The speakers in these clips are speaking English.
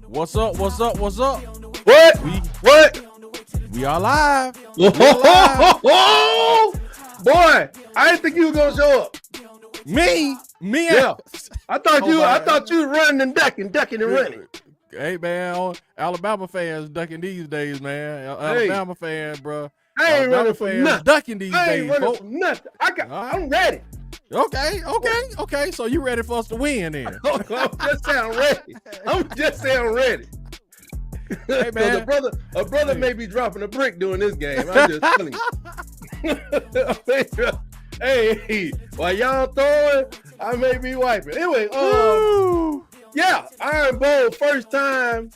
What's up? What's up? What's up? What? We are live. Oh, boy, I didn't think you were gonna show up. Me? Yeah, I thought you were running and ducking and running. Hey man, Alabama fans ducking these days, man. Alabama fans, bro. I ain't running for nothing. Ducking these I days, ain't running folks. for nothing. I'm ready. Okay. So you ready for us to win then? I'm just saying ready. Hey man, a brother may be dropping a brick during this game. I'm just telling you. Hey, while y'all throwing, I may be wiping. Anyway, yeah, Iron Bowl, first time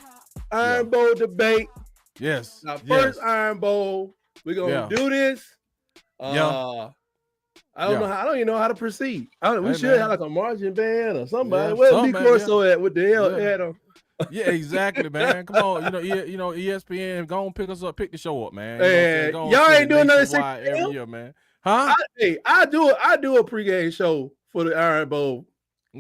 Iron Bowl debate. Yes. Now, first Iron Bowl, we're gonna do this. I don't even know how to proceed. We should have like a marching band or somebody. Where's Lee Corso at with the hell hat on? Yeah, exactly, man. Come on, ESPN, go on, pick the show up, man. Y'all ain't doing nothing every year, man. Huh? I do a pregame show for the Iron Bowl.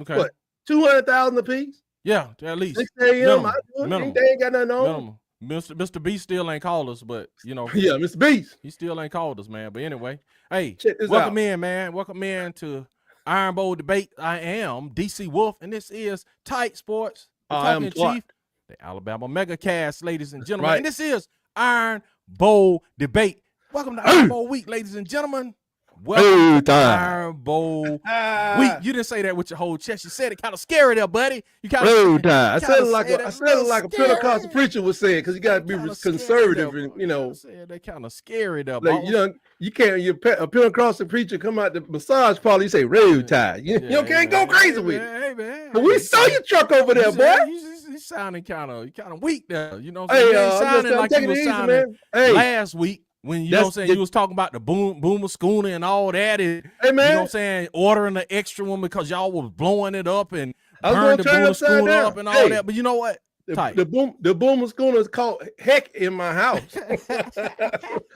Okay. What, 200,000 apiece? Yeah, at least. 6 a.m. I do it. They ain't got nothing on. Mr. B still ain't called us, but Yeah, Mr. Beast. He still ain't called us, man. But anyway, hey, welcome in, man. Welcome in to Iron Bowl debate. I am DC Wolf, and this is Tight Sports. I am Chief, the Alabama Megacast, ladies and gentlemen. Right. And this is Iron Bowl debate. Welcome to Iron Bowl week, ladies and gentlemen. Welcome to Iron Bowl week. You didn't say that with your whole chest. You said it kind of scary there, buddy. You kind of I said it like a Pentecostal preacher would say it, because you got to be conservative, and they kind of scary there, like, you can't. A Pentecostal preacher come out the massage parlor, you say "Road Tide." You can't go crazy with it. Hey man, but we saw your truck over there, boy. You sounding kind of weak there. You know what I'm saying? You sounding like you was sounding last week. When you know what I'm saying, you was talking about the boomer schooner and all that. Hey man, you know what I'm saying, ordering the extra one because y'all was blowing it up and burning the boomer schooner up and all that. But you know what? The boomer schooner is called heck in my house.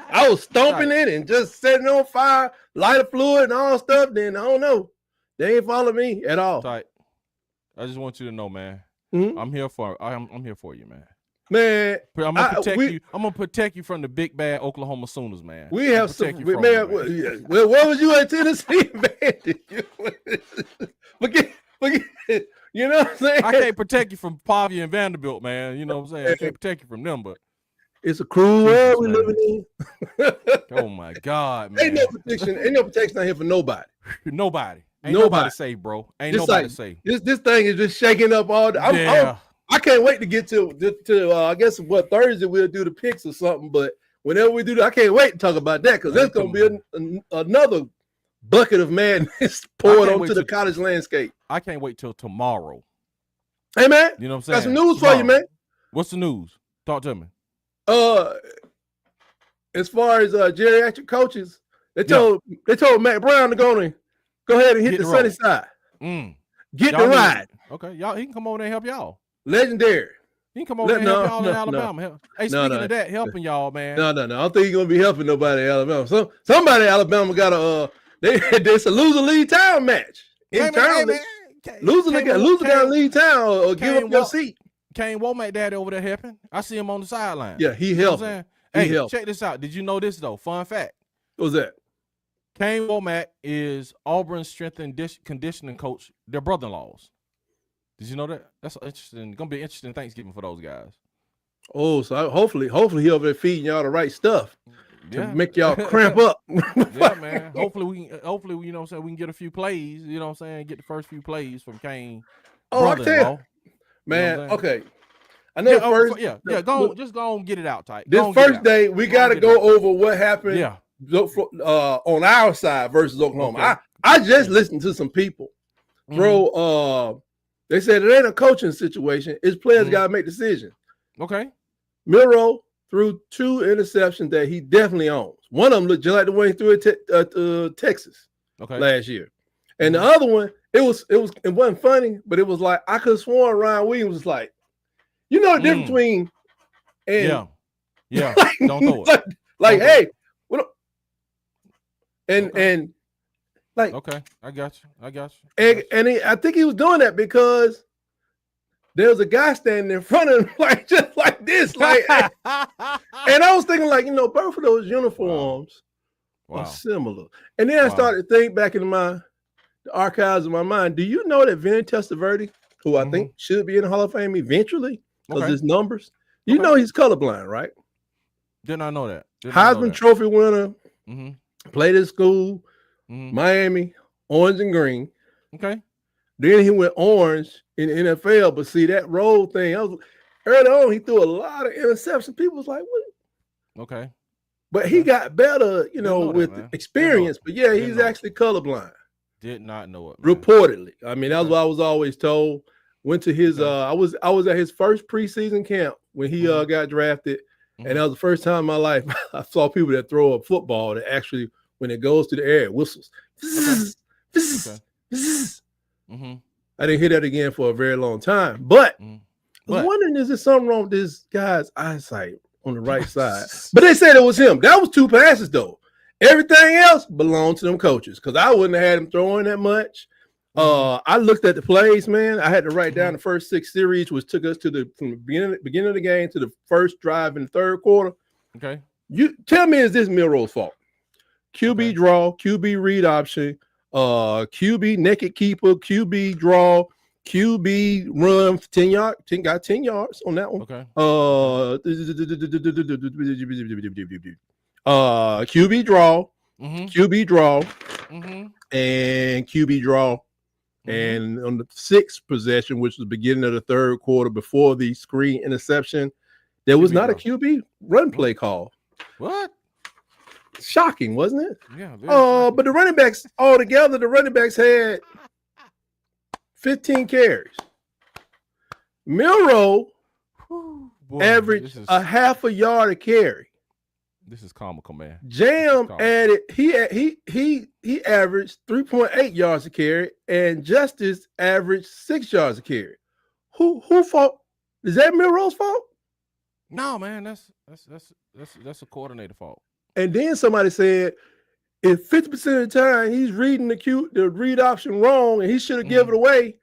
I was stomping it and just setting on fire, lighter fluid and all stuff. Then I don't know. They ain't follow me at all. Tight. I just want you to know, man. Mm-hmm. I'm here for you, man. Man, I'm gonna protect you. I'm gonna protect you from the big bad Oklahoma Sooners, man. We have some, man. Well, where was you at Tennessee, man? Forget. You know what I'm saying? I can't protect you from Pavia and Vanderbilt, man. You know what I'm saying? I can't protect you from them, but it's a cruel world we living in. Oh my God, man! Ain't no protection out here for nobody. Nobody. Ain't nobody safe, bro. Ain't nobody safe. This thing is just shaking up all the. I can't wait to get to I guess Thursday we'll do the picks or something. But whenever we do that, I can't wait to talk about that, because that's gonna be another bucket of madness poured onto the college landscape. I can't wait till tomorrow. Hey man, you know what I'm saying? Got some news for you, man. What's the news? Talk to me. As far as geriatric coaches, they told Matt Brown to go ahead and hit the sunny side. Get the ride. Okay, y'all. He can come over there and help y'all. Legendary. He can come over and help y'all in Alabama. Hey, speaking of that, helping y'all, man. No. I don't think he's gonna be helping nobody in Alabama. Somebody in Alabama got it's a loser leave town match. Internally. Loser got to leave town or give up your seat. Kane Womack daddy over there helping. I see him on the sideline. Yeah, he helped. Hey, check this out. Did you know this though? Fun fact. What was that? Kane Womack is Auburn's strength and conditioning coach. Their brother-in-laws. Did you know that? That's interesting. Gonna be an interesting Thanksgiving for those guys. Oh, so hopefully he over there feeding y'all the right stuff to make y'all cramp up. Yeah, man. Hopefully you know what I'm saying, we can get a few plays. You know what I'm saying, get the first few plays from Kane. Oh, I tell you, man. You know okay, I know first. Just go on and get it out, tight. This first day we got to go over what happened. Yeah. On our side versus Oklahoma. Okay. I just listened to some people throw. They said it ain't a coaching situation. It's players got to make decisions. Okay. Milroe threw 2 interceptions that he definitely owns. One of them looked just like the one he threw at Texas last year. And the other one, it wasn't funny, but it was like, I could have sworn Ryan Williams was like, the difference between and don't throw it. Hey, what? And like, okay, I got you. And I think he was doing that because there was a guy standing in front of him, like just like this, like. And I was thinking, like, both of those uniforms are similar. And then I started to think back into the archives of my mind. Do you know that Vinny Testaverde, who I think should be in the Hall of Fame eventually because his numbers, you know he's colorblind, right? Did not know that. Heisman Trophy winner, played at school, Miami, orange and green. Okay. Then he went orange in the NFL, but see that roll thing, early on he threw a lot of interceptions. People was like, what? Okay. But he got better, with experience. But yeah, he's actually colorblind. Did not know it. Reportedly. I mean, that's what I was always told. Went to his I was at his first preseason camp when he got drafted. And that was the first time in my life I saw people that throw a football that actually, when it goes to the air, it whistles. I didn't hear that again for a very long time. But I was wondering, is there something wrong with this guy's eyesight on the right side? But they said it was him. That was 2 passes, though. Everything else belonged to them coaches because I wouldn't have had him throwing that much. I looked at the plays, man. I had to write down the first 6 series, which took us from the beginning of the game to the first drive in the third quarter. Okay. You tell me, is this Milroe's fault? QB draw, QB read option, QB naked keeper, QB draw, QB run 10 yards. Got 10 yards on that one. Okay. QB draw, QB draw, and QB draw. And on the 6th possession, which was the beginning of the third quarter before the screen interception, there was not a QB run play call. What? Shocking, wasn't it? Yeah. But the running backs altogether, had 15 carries. Milroe averaged a half a yard a carry. This is comical, man. Jam added he averaged 3.8 yards a carry, and Justice averaged 6 yards a carry. Who fault? Is that Milroe's fault? No, man, that's a coordinator fault. And then somebody said, if 50% of the time he's reading the read option wrong and he should have given it away,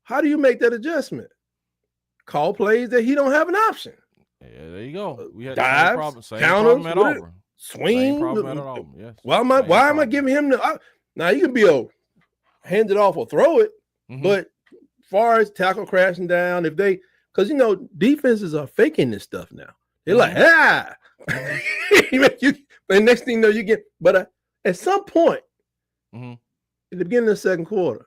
how do you make that adjustment? Call plays that he don't have an option. Yeah, there you go. We had dives, same counters, problem at Auburn. Swing. Same problem at Auburn. Yes. Why am I giving him now you can be hand it off or throw it, but as far as tackle crashing down, because defenses are faking this stuff now. They're like, and next thing you know, you get, but at some point, at the beginning of the second quarter,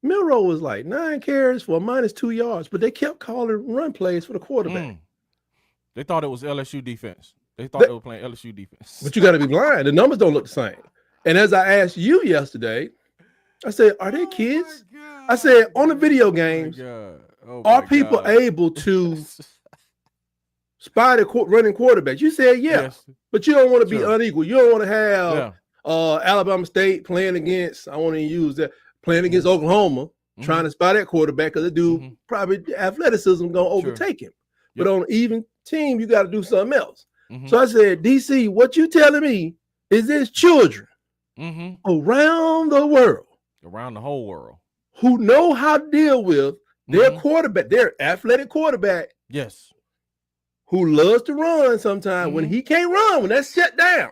Milroe was like 9 carries for -2 yards, but they kept calling run plays for the quarterback. They thought it was LSU defense. They thought they were playing LSU defense. But you got to be blind. The numbers don't look the same. And as I asked you yesterday, I said, are they kids? I said, on the video games, are people able to spy the running quarterbacks? You said, yes. But you don't want to be unequal. You don't want to have Alabama State playing against Oklahoma, trying to spy that quarterback because the dude probably athleticism going to overtake him. But on an even team, you got to do something else. So I said, DC, what you telling me is there's children around the world, around the whole world, who know how to deal with their quarterback, their athletic quarterback. Yes. Who loves to run sometimes when he can't run, when that's shut down.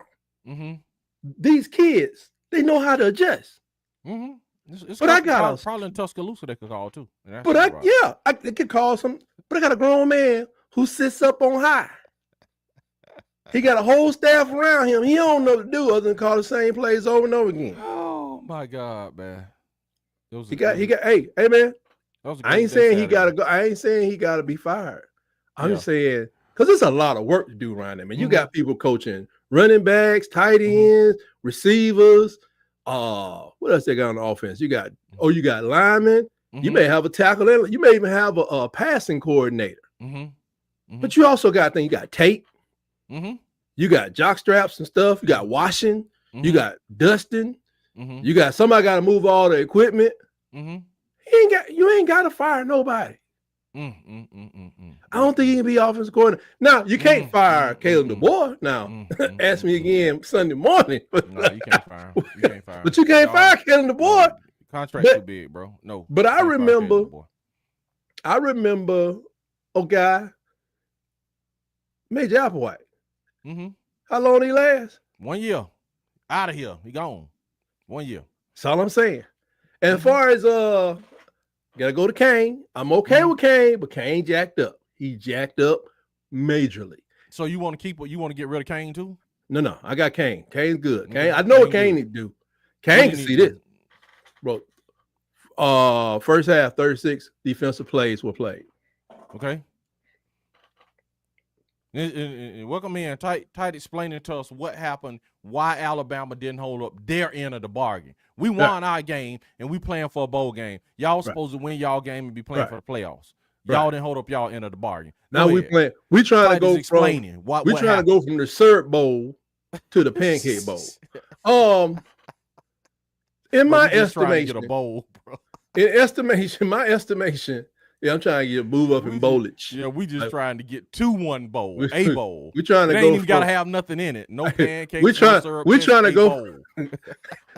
These kids, they know how to adjust. But I got probably in Tuscaloosa they could call too. But I could call some. But I got a grown man who sits up on high. He got a whole staff around him. He don't know what to do other than call the same plays over and over again. Oh my God, man! Hey man. I ain't saying he gotta go. I ain't saying he gotta be fired. I'm just saying because there's a lot of work to do around there, man. You got people coaching running backs, tight ends, receivers. What else they got on the offense? You got linemen. You may have a tackle. You may even have a passing coordinator. But you also got things. You got tape. You got jock straps and stuff. You got washing. You got dusting. You got somebody got to move all the equipment. You ain't got to fire nobody. I don't think he can be offensive coordinator. Now you can't fire Caleb DeBoer. Now ask me again Sunday morning. No, you can't fire him. But you can't fire Caleb DeBoer. Contract too big, bro. No. But I remember a guy, Major Applewhite. Mm-hmm. How long did he last? 1 year. Out of here. He gone. 1 year. That's all I'm saying. And as far as gotta go to Kane. I'm okay with Kane, but Kane jacked up. He jacked up majorly. So you want to keep what you want to get rid of Kane too? No. I got Kane. Kane's good. Kane, I know what Kane need to do. Kane can see this. Bro. First half, 36 defensive plays were played. Okay. And welcome in. Tight explaining to us what happened, why Alabama didn't hold up their end of the bargain. We won our game, and we playing for a bowl game. Y'all supposed to win y'all game and be playing for the playoffs. Y'all didn't hold up y'all end of the bargain. Now we playing. We trying to go to go from the syrup bowl to the pancake bowl. In my estimation, get a bowl, bro. My estimation. Yeah, I'm trying to move up in bowlage. Yeah, we just trying to get to one bowl, a bowl. We trying to ain't even gotta have nothing in it. No pancakes. We trying to go.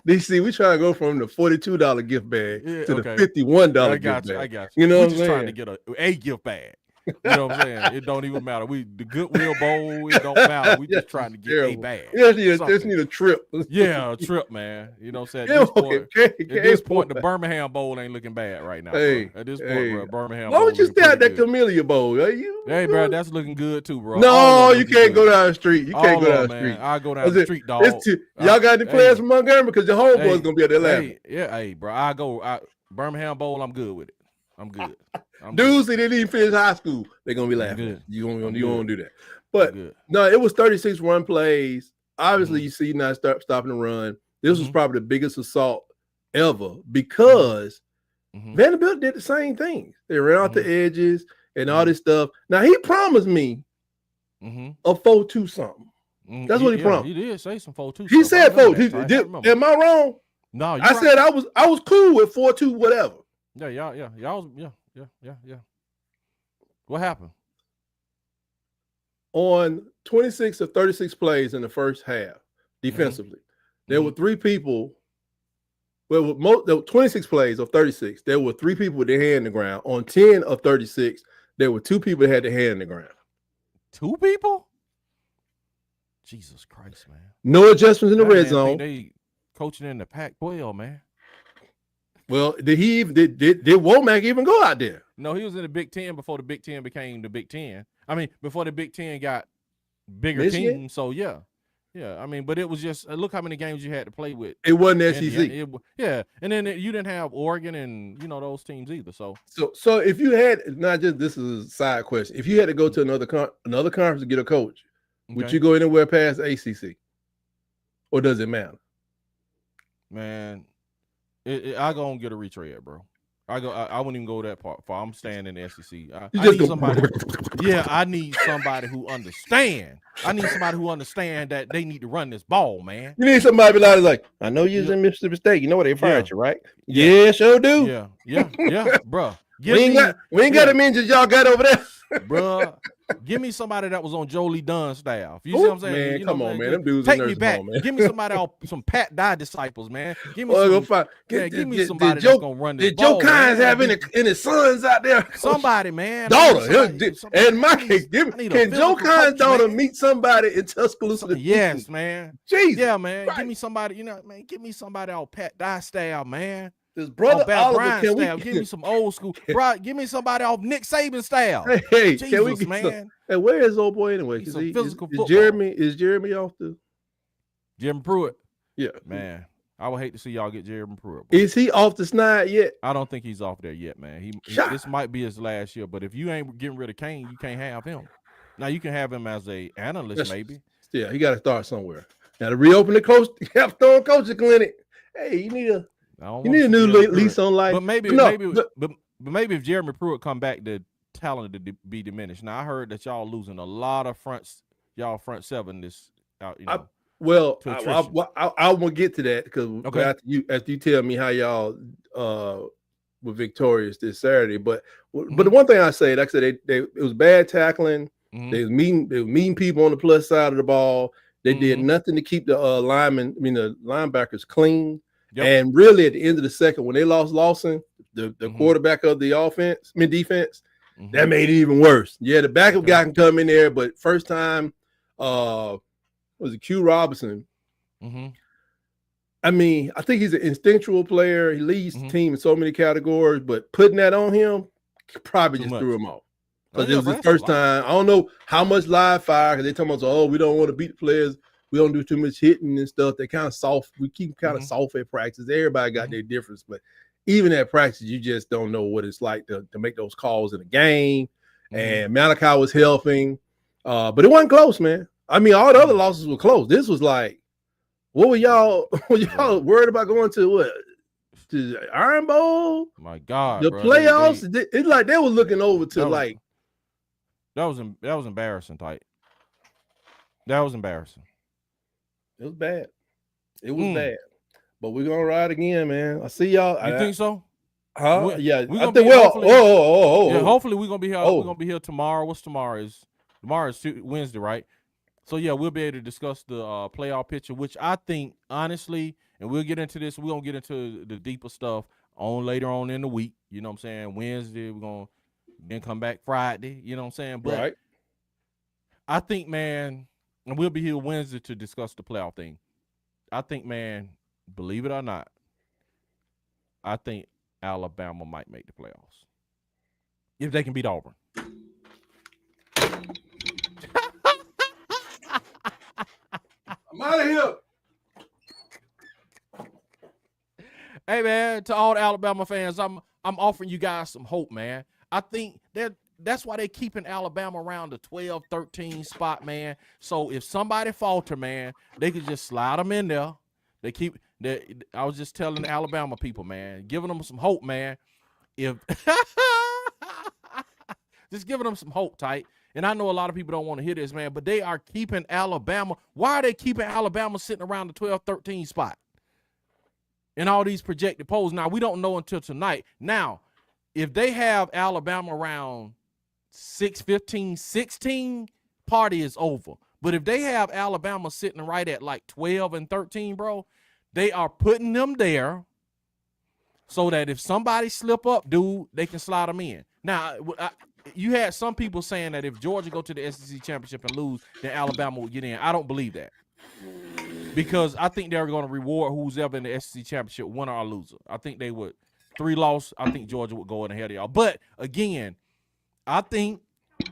DC, we trying to go from the $42 gift bag to the $51 gift bag. I got you. You know we're what I'm saying? Trying to get a gift bag. You know what I'm saying? It don't even matter. The Goodwill Bowl, it don't matter. We just trying to get a bag. Just need a trip. Yeah, a trip, man. You know what I'm saying? At this point, the Birmingham Bowl ain't looking bad right now. Hey, at this point, bro, Birmingham Bowl. Why would you stay at that Camellia Bowl? Hey, bro, that's looking good too, bro. No, you can't go down the street. You can't go down the street. I go down the street, dog. Y'all got any players from Montgomery? Because your homeboy's gonna be at that level. Hey, bro, Birmingham Bowl. I'm good with it. I'm good. Dudes, they didn't even finish high school. They're gonna be laughing. You won't do that. But no, it was 36 run plays. Obviously, you see not stopping the run. This was probably the biggest assault ever because Vanderbilt did the same thing. They ran out the edges and all this stuff. Now he promised me a 4-2 something. That's what he promised. He did say some 4-2. He said 4-2. Am I wrong? No, I said I was cool with 4-2 whatever. Yeah. What happened? On 26 of 36 plays in the first half, defensively, there were 3 people. Well, there were 26 plays of 36. There were 3 people with their hand in the ground. On 10 of 36, there were 2 people that had their hand in the ground. 2 people? Jesus Christ, man. No adjustments in the red zone. They coaching in the Pac-12, man. Well, did Womack even go out there? No, he was in the Big Ten before the Big Ten became the Big Ten. I mean, before the Big Ten got bigger teams. So yeah. I mean, but it was just look how many games you had to play with. It wasn't SEC. And then you didn't have Oregon and those teams either. So if you had not just this is a side question. If you had to go to another conference to get a coach, would you go anywhere past ACC, or does it matter? Man. I go and get a retread, bro. I wouldn't even go that far. I'm staying in the SEC. I need somebody. I need somebody who understand. I need somebody who understand that they need to run this ball, man. You need somebody like, I know you was in Mississippi State. You know where they fired you, right? Yeah, sure do. Yeah, bro. We ain't got the ninjas y'all got over there, bro. Give me somebody that was on Jolie Dunn's staff. You see what I'm saying? Man, come on, man. Them dudes take me back. Give me somebody else, some Pat Dye disciples, man. Give me give me somebody that's gonna run this ball. Did Joe Kynes have any sons out there? Somebody, man. Daughter. And Mike, can Joe Kynes' daughter meet somebody in Tuscaloosa? Yes, man. Jesus. Yeah, man. Give me somebody, man. Give me somebody out Pat Dye style, man. His brother Oliver, style. Give me some old school, bro. Give me somebody off Nick Saban style. Hey, Jesus, can we get man. Hey, where is old boy anyway? He's a physical is Jeremy off the? Jeremy Pruitt. Yeah, man. I would hate to see y'all get Jeremy Pruitt. Bro. Is he off the snide yet? I don't think he's off there yet, man. This might be his last year, but if you ain't getting rid of Kane, you can't have him. Now you can have him as a analyst, maybe. Yeah, he got to start somewhere. Now to reopen the Capstone Coaching Clinic. Hey, you need a new lease on life. But maybe if Jeremy Pruitt come back, the talent to be diminished. Now I heard that y'all losing a lot of front seven this. I will get to that because after you tell me how y'all were victorious this Saturday. But the one thing I say, like I said, it was bad tackling. They was mean people on the plus side of the ball. They did nothing to keep the the linebackers clean. Yep. And really, at the end of the second, when they lost Lawson, the quarterback of the defense, that made it even worse. Yeah, the backup guy can come in there, but first time, was it Q Robinson? I mean, I think he's an instinctual player. He leads the team in so many categories, but putting that on him probably just threw him off. Because it was his first time. I don't know how much live fire, because they talking about, oh, we don't want to beat the players. We don't do too much hitting and stuff. They kind of soft. We keep kind of soft at practice. Everybody got their difference, but even at practice, you just don't know what it's like to make those calls in a game. And Malachi was helping, but it wasn't close, man. I mean, all the other losses were close. This was like, what were y'all? Were y'all worried about going to what? To the Iron Bowl? My God, the playoffs. It's like they were looking over to like. That was embarrassing, Tyke. That was embarrassing. It was bad. It was bad. But we're gonna ride again, man. I see y'all. You think so? Huh? Yeah. I think. Hopefully we're gonna be here. We're gonna be here tomorrow. What's tomorrow? Tomorrow is Wednesday, right? So yeah, we'll be able to discuss the playoff picture, which I think honestly, and we'll get into this. We're gonna get into the deeper stuff later on in the week. You know what I'm saying? Wednesday, we're gonna then come back Friday. You know what I'm saying? But I think, man. And we'll be here Wednesday to discuss the playoff thing. I think, man, believe it or not, I think Alabama might make the playoffs if they can beat Auburn. I'm out of here. Hey, man, to all the Alabama fans, I'm offering you guys some hope, man. I think that's why they keeping Alabama around the 12-13 spot, man. So if somebody falter, man, they could just slide them in there. I was just telling the Alabama people, man, giving them some hope, man. Just giving them some hope, Tyke. And I know a lot of people don't want to hear this, man, but they are keeping Alabama. Why are they keeping Alabama sitting around the 12-13 spot in all these projected polls? Now, we don't know until tonight. Now, if they have Alabama around 6-15, 16, party is over. But if they have Alabama sitting right at like 12 and 13, bro, they are putting them there so that if somebody slip up, dude, they can slide them in. Now, you had some people saying that if Georgia go to the SEC championship and lose, then Alabama will get in. I don't believe that, because I think they're going to reward who's ever in the SEC championship, winner or loser. I think they would. 3 loss, I think Georgia would go in ahead of y'all. But again, I think,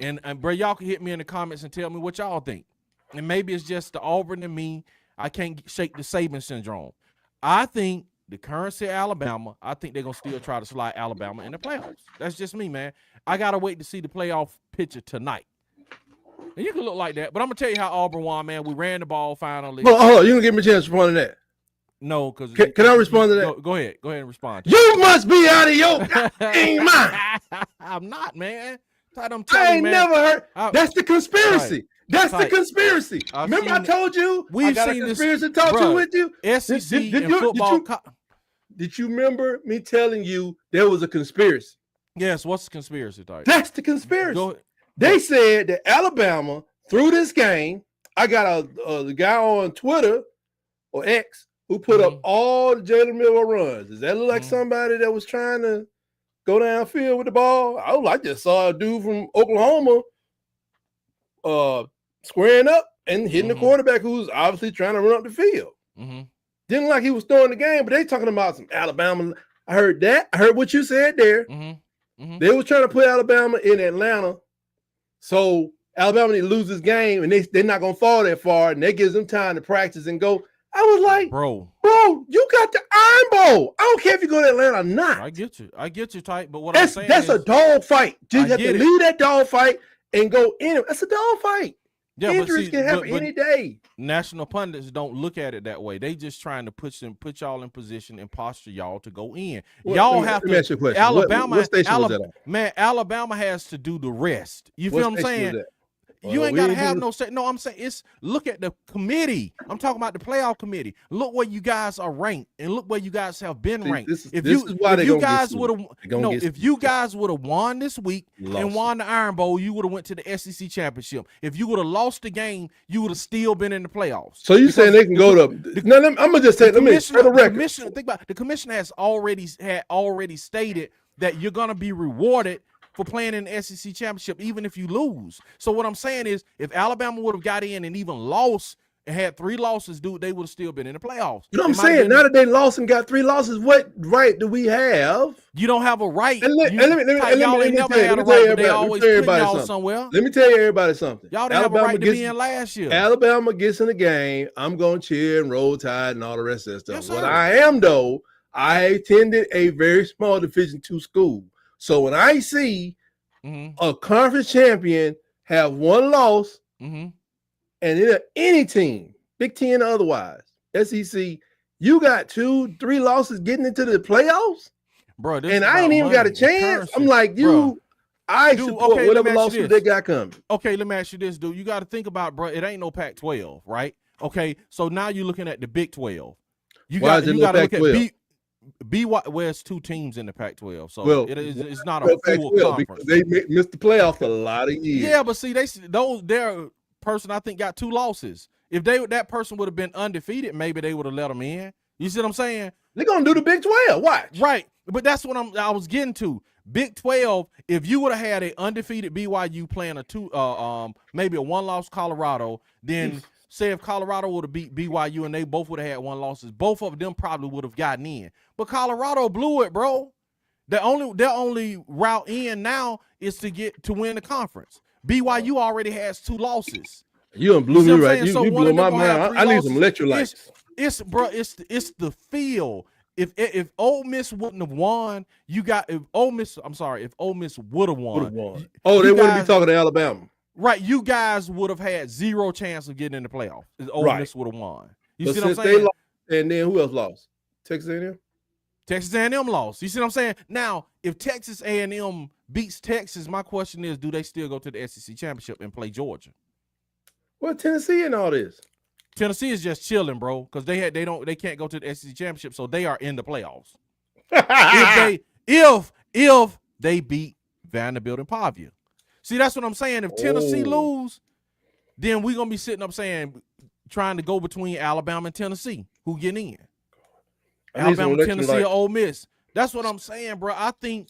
and bro, y'all can hit me in the comments and tell me what y'all think. And maybe it's just the Auburn and me. I can't shake the Saban syndrome. I think the currency of Alabama, I think they're going to still try to slide Alabama in the playoffs. That's just me, man. I got to wait to see the playoff picture tonight. And you can look like that. But I'm going to tell you how Auburn won, man. We ran the ball finally. Well, hold on. You don't give me a chance to respond to that. No, because can I respond to that? Go ahead. Go ahead and respond. You must be out of your goddamn mind. I'm not, man. I ain't never heard. That's the conspiracy. Right. That's the conspiracy. Remember, I told you we've got seen a conspiracy to talk to with you. SEC and football. Did you remember me telling you there was a conspiracy? Yes. What's the conspiracy, Tyke? That's the conspiracy. They said that Alabama through this game. I got a guy on Twitter or X who put up all the Jalen Milroe runs. Does that look like somebody that was trying to go downfield with the ball? I just saw a dude from Oklahoma squaring up and hitting the quarterback who's obviously trying to run up the field. Didn't look like he was throwing the game, but they talking about some Alabama. I heard that. I heard what you said there. They were trying to put Alabama in Atlanta. So Alabama need to lose this game, and they're not going to fall that far, and that gives them time to practice and go. I was like, bro, you got the Iron Bowl. I don't care if you go to Atlanta or not. I get you, Tyke. But I'm saying that's a dog fight. You have to leave that dog fight and go in it. That's a dog fight. Yeah, injuries can happen any day. National pundits don't look at it that way. They just trying to put y'all in position and posture y'all to go in. Y'all have to. Ask you a question. Alabama, what station was that on? Man, Alabama has to do the rest. You feel what I'm saying? You ain't got to have no say. No, I'm saying look at the committee. I'm talking about the playoff committee. Look where you guys are ranked, and look where you guys have been ranked. If you guys would have won this week and won the Iron Bowl, you would have went to the SEC championship. If you would have lost the game, you would have still been in the playoffs. So you saying they can go to? No, I'm gonna just say. Let me for the record. Think about the commissioner has already stated that you're gonna be rewarded for playing in the SEC championship, even if you lose. So what I'm saying is, if Alabama would have got in and even lost and had 3 losses, dude, they would have still been in the playoffs. You know what I'm saying? Now that they lost and got 3 losses, what right do we have? You don't have a right. Let me tell everybody something. Y'all didn't have a right to be in last year. Alabama gets in the game, I'm going to cheer and roll tide and all the rest of that stuff. Yes, what I am, though, I attended a very small Division II school. So when I see a conference champion have 1 loss, and any team, Big Ten or otherwise, SEC, you got 2, 3 losses getting into the playoffs, bro. And I ain't even got a chance. I'm like, I support whatever lawsuit they got coming. Okay, let me ask you this, dude. You got to think about, bro. It ain't no Pac-12, right? Okay, so now you're looking at the Big 12. You got to look at BYU, well, it's 2 teams in the Pac-12, so it's not a full conference. They missed the playoffs a lot of years. Yeah, but see, their person I think got 2 losses. If that person would have been undefeated, maybe they would have let them in. You see what I'm saying? They're gonna do the Big 12. Watch. Right, but that's what I was getting to. Big 12. If you would have had a undefeated BYU playing maybe a 1-loss Colorado, then. Say if Colorado would have beat BYU and they both would have had 1 losses, both of them probably would have gotten in. But Colorado blew it, bro. Their only route in now is to win the conference. BYU already has 2 losses. You done blew me right. You blew my mind. I need some electrolytes. It's the feel. If Ole Miss wouldn't have won, if Ole Miss would have won. Oh, they wouldn't be talking to Alabama. Right, you guys would have had 0 chance of getting in the playoffs. Ole Miss would have won. You see what I'm saying? They lost, and then who else lost? Texas A&M? Texas A&M lost. You see what I'm saying? Now, if Texas A&M beats Texas, my question is, do they still go to the SEC championship and play Georgia? Well, Tennessee and all this. Tennessee is just chilling, bro, because they can't go to the SEC championship, so they are in the playoffs. if they beat Vanderbilt and Pavia. See, that's what I'm saying. If Tennessee lose, then we're going to be sitting up trying to go between Alabama and Tennessee. Who get in? Alabama, Tennessee, or Ole Miss. That's what I'm saying, bro. I think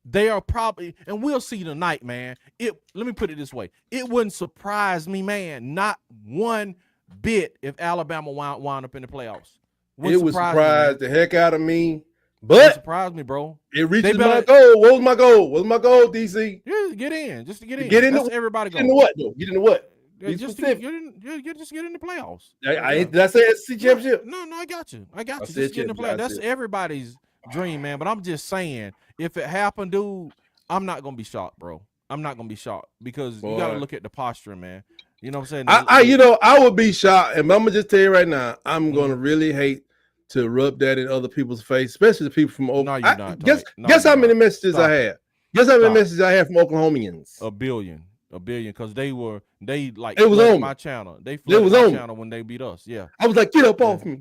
they are probably, and we'll see tonight, man. Let me put it this way. It wouldn't surprise me, man, not 1 bit if Alabama wound up in the playoffs. It would surprise the heck out of me. But it surprised me, bro. It reaches my goal. What was my goal? What's my goal, DC? Yeah, get in. Just to get in. Get in. That's everybody goes. Get into what, though? Get into what? Just get in the playoffs. Did I say SEC championship? No, I got you. Just get in the playoffs. That's everybody's dream, man. But I'm just saying, if it happened, dude, I'm not gonna be shocked, bro. I'm not gonna be shocked because you gotta look at the posture, man. You know what I'm saying? I would be shocked, and I'm gonna just tell you right now, I'm gonna really hate to rub that in other people's face, especially the people from Oklahoma. No, you're not. Guess how many messages I had? Guess how many messages I had from Oklahomians? A billion, because they was on my channel. They flooded my channel when they beat us. Yeah, I was like, get up off me.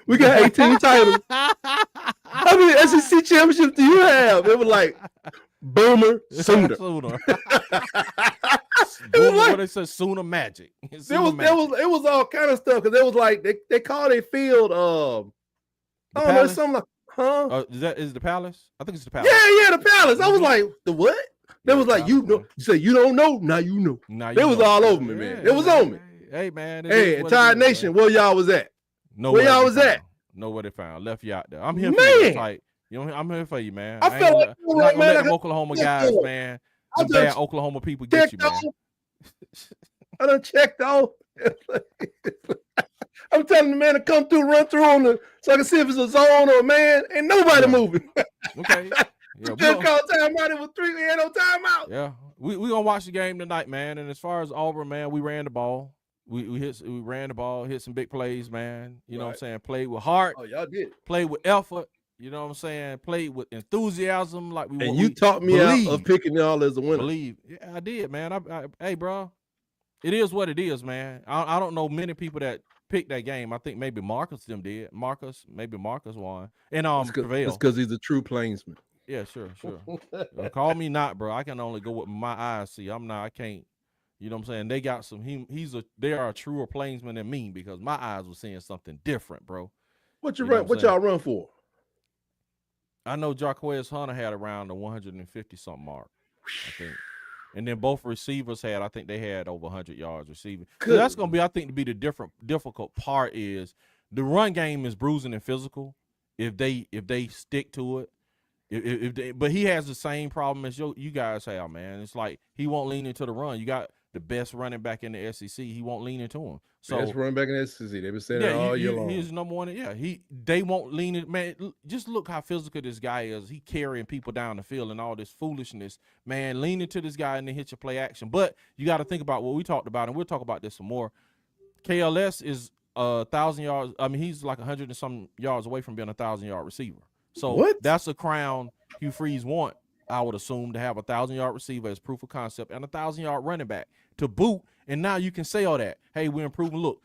We got 18 titles. How many SEC championships do you have? It was like Boomer Sooner. What they said, Sooner Magic. It was all kind of stuff because it was like they called a field. I don't know, something like, huh? Is the Palace? I think it's the Palace. Yeah, the Palace. I was like, the what? They was like, you know, you say you don't know, now you know. They was all over me, man. It was on me. Hey, man. Hey, entire nation, where y'all was at? Where y'all was at? Nowhere they found. Left you out there. I'm here for you. Like, I'm here for you, man. I feel like I'm not gonna let them Oklahoma guys, man. Them bad Oklahoma people get you, man. I done checked out. I'm telling the man to come through, run through on so I can see if it's a zone or a man. Ain't nobody moving. Okay. Yeah, just called timeout. It was 3. We had no timeout. Yeah, we gonna watch the game tonight, man. And as far as Auburn, man, we ran the ball. We ran the ball, hit some big plays, man. You know what I'm saying? Played with heart. Oh, y'all did. Played with effort. You know what I'm saying? Played with enthusiasm, like we. And you taught me out of picking y'all as a winner. Yeah, I did, man. Hey, bro. It is what it is, man. I don't know many people that picked that game. I think maybe Marcus did. Marcus won. And prevailed. That's because he's a true plainsman. Yeah, sure. Call me not, bro. I can only go what my eyes see. I can't. You know what I'm saying? They got some. They are a truer plainsman than me because my eyes were seeing something different, bro. What y'all run for? I know Jarquez Hunter had around the 150 something mark, I think. And then both receivers I think they had over 100 yards receiving. So that's going to be, I think, to be the difficult part is the run game is bruising and physical if they stick to it. But he has the same problem as you guys have, man. It's like he won't lean into the run. You got the best running back in the SEC. He won't lean into him. So best running back in the SEC. They've been saying it all year long. He's number one. Yeah, they won't lean in. Man, just look how physical this guy is. He carrying people down the field and all this foolishness. Man, lean into this guy and then hit your play action. But you got to think about what we talked about, and we'll talk about this some more. KLS is 1,000 yards. I mean, he's like 100 and some yards away from being a 1,000-yard receiver. So that's a crown Hugh Freeze want, I would assume, to have a 1,000-yard receiver as proof of concept and a 1,000-yard running back to boot. And now you can say all that. Hey, we're improving. Look,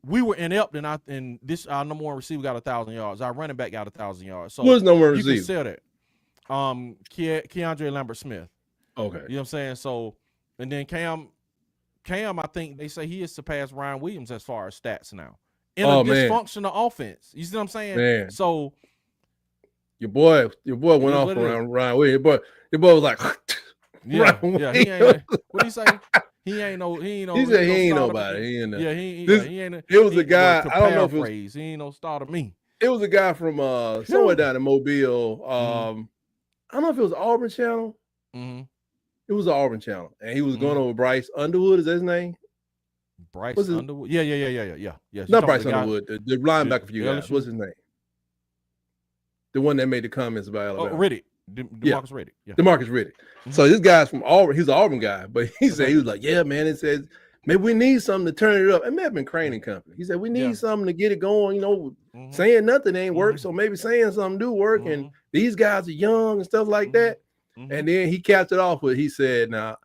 we were inept, and our number one receiver got 1,000 yards. Our running back got 1,000 yards. So who's number one receiver? You can sell that. Keandre Lambert-Smith. Okay. You know what I'm saying? So, and then Cam, I think they say he has surpassed Ryan Williams as far as stats now in a dysfunctional offense. You see what I'm saying? Man. So your boy went off around Ryan Williams. Your boy was like, yeah. He ain't. What he say? He ain't no. He said he ain't nobody. He ain't. He ain't. It was a guy. I don't know if it was. He ain't no star to me. It was a guy from somewhere down in Mobile. I don't know if it was Auburn Channel. Mm-hmm. It was the Auburn Channel, and he was going over Bryce Underwood. Is that his name? Bryce Underwood. Yeah. Not Bryce Underwood. The linebacker for you guys. What's his name? The one that made the comments about Alabama. Oh, Riddick. DeMarcus Riddick. Yeah. DeMarcus Riddick. Mm-hmm. So this guy's from Auburn. He's an Auburn guy, but he said, he was like, yeah, man, it says maybe we need something to turn it up. It may have been Crane and Company. He said we need something to get it going. Saying nothing ain't work, so maybe saying something do work. And these guys are young and stuff like that. And then he capped it off with, he said, now,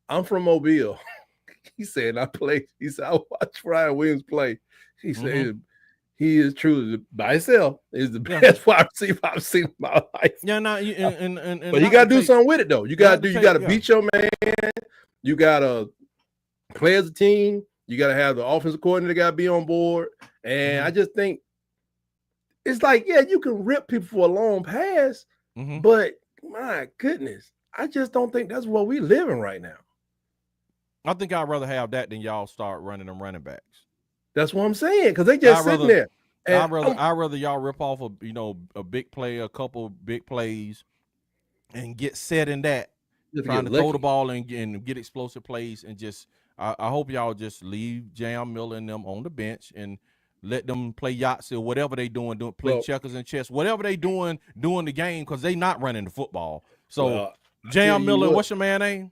I'm from Mobile. He said, I watched Ryan Williams play. He said, he is truly by himself is the best wide receiver I've seen in my life. Yeah, no, but you gotta do something with it though. You gotta beat your man. You gotta play as a team. You gotta have the offensive coordinator gotta be on board. And I just think it's like, you can rip people for a long pass, but my goodness, I just don't think that's what we live in right now. I think I'd rather have that than y'all start running them running backs. That's what I'm saying, because they just sitting there. I'd rather y'all rip off a big play, a couple big plays, and get set in that, trying to throw the ball and get explosive plays, and just I hope y'all just leave Jam Miller and them on the bench and let them play Yahtzee or whatever they doing play checkers and chess, whatever they doing the game, because they not running the football. So Jam Miller, what's your man name?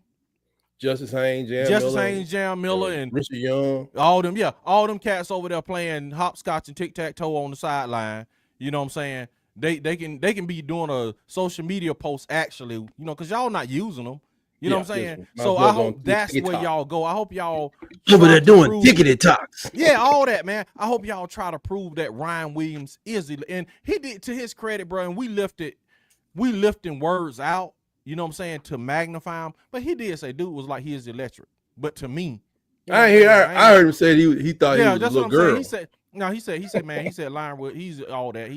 Justice Haynes, Jam Miller, and Richard Young. All them cats over there playing hopscotch and tic-tac-toe on the sideline. You know what I'm saying? They can be doing a social media post actually, because y'all not using them. You know what I'm saying? So I hope that's where y'all go. I hope y'all over there doing tickety talks. Yeah, all that, man. I hope y'all try to prove that Ryan Williams is, and he did, to his credit, bro. And we lifting words out. You know what I'm saying, to magnify him, but he did say dude was like he is electric. But to me, I heard him say he thought he was a little girl. He said, man, Lionwood, he's all that.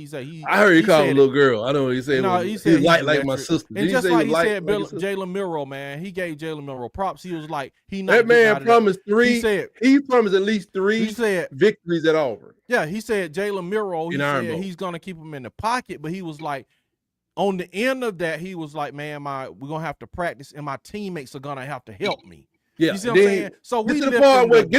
I heard he called him a little girl. I know what he said. No, he said he's like my sister. And just like he said, Jalen Milroe, man, he gave Jalen Milroe props. He was like, that man promised three. He promised at least three victories at Auburn. Yeah, he said Jalen Milroe. He said he's gonna keep him in the pocket, but he was like, on the end of that, he was like, man, we're going to have to practice, and my teammates are going to have to help me. Yeah. You see what I'm saying? So get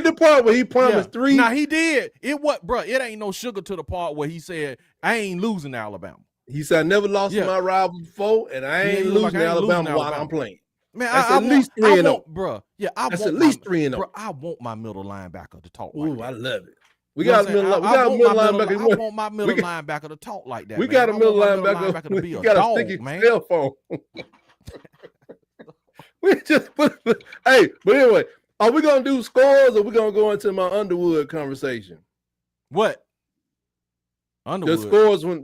the part where he promised three. Now, he did. It ain't no sugar to the part where he said, I ain't losing Alabama. He said, I never lost to my rival before, and I ain't losing Alabama while I'm playing. Man, that's at least 3-0. Bro, that's at least 3-0. Bro, I want my middle linebacker to talk like that. I love it. We got a middle linebacker. I want my middle linebacker to talk like that. We got a middle linebacker to be a dog, man. Cell phone. We just hey, but anyway, Are we gonna do scores, or we gonna go into my Underwood conversation? What? Underwood. The scores when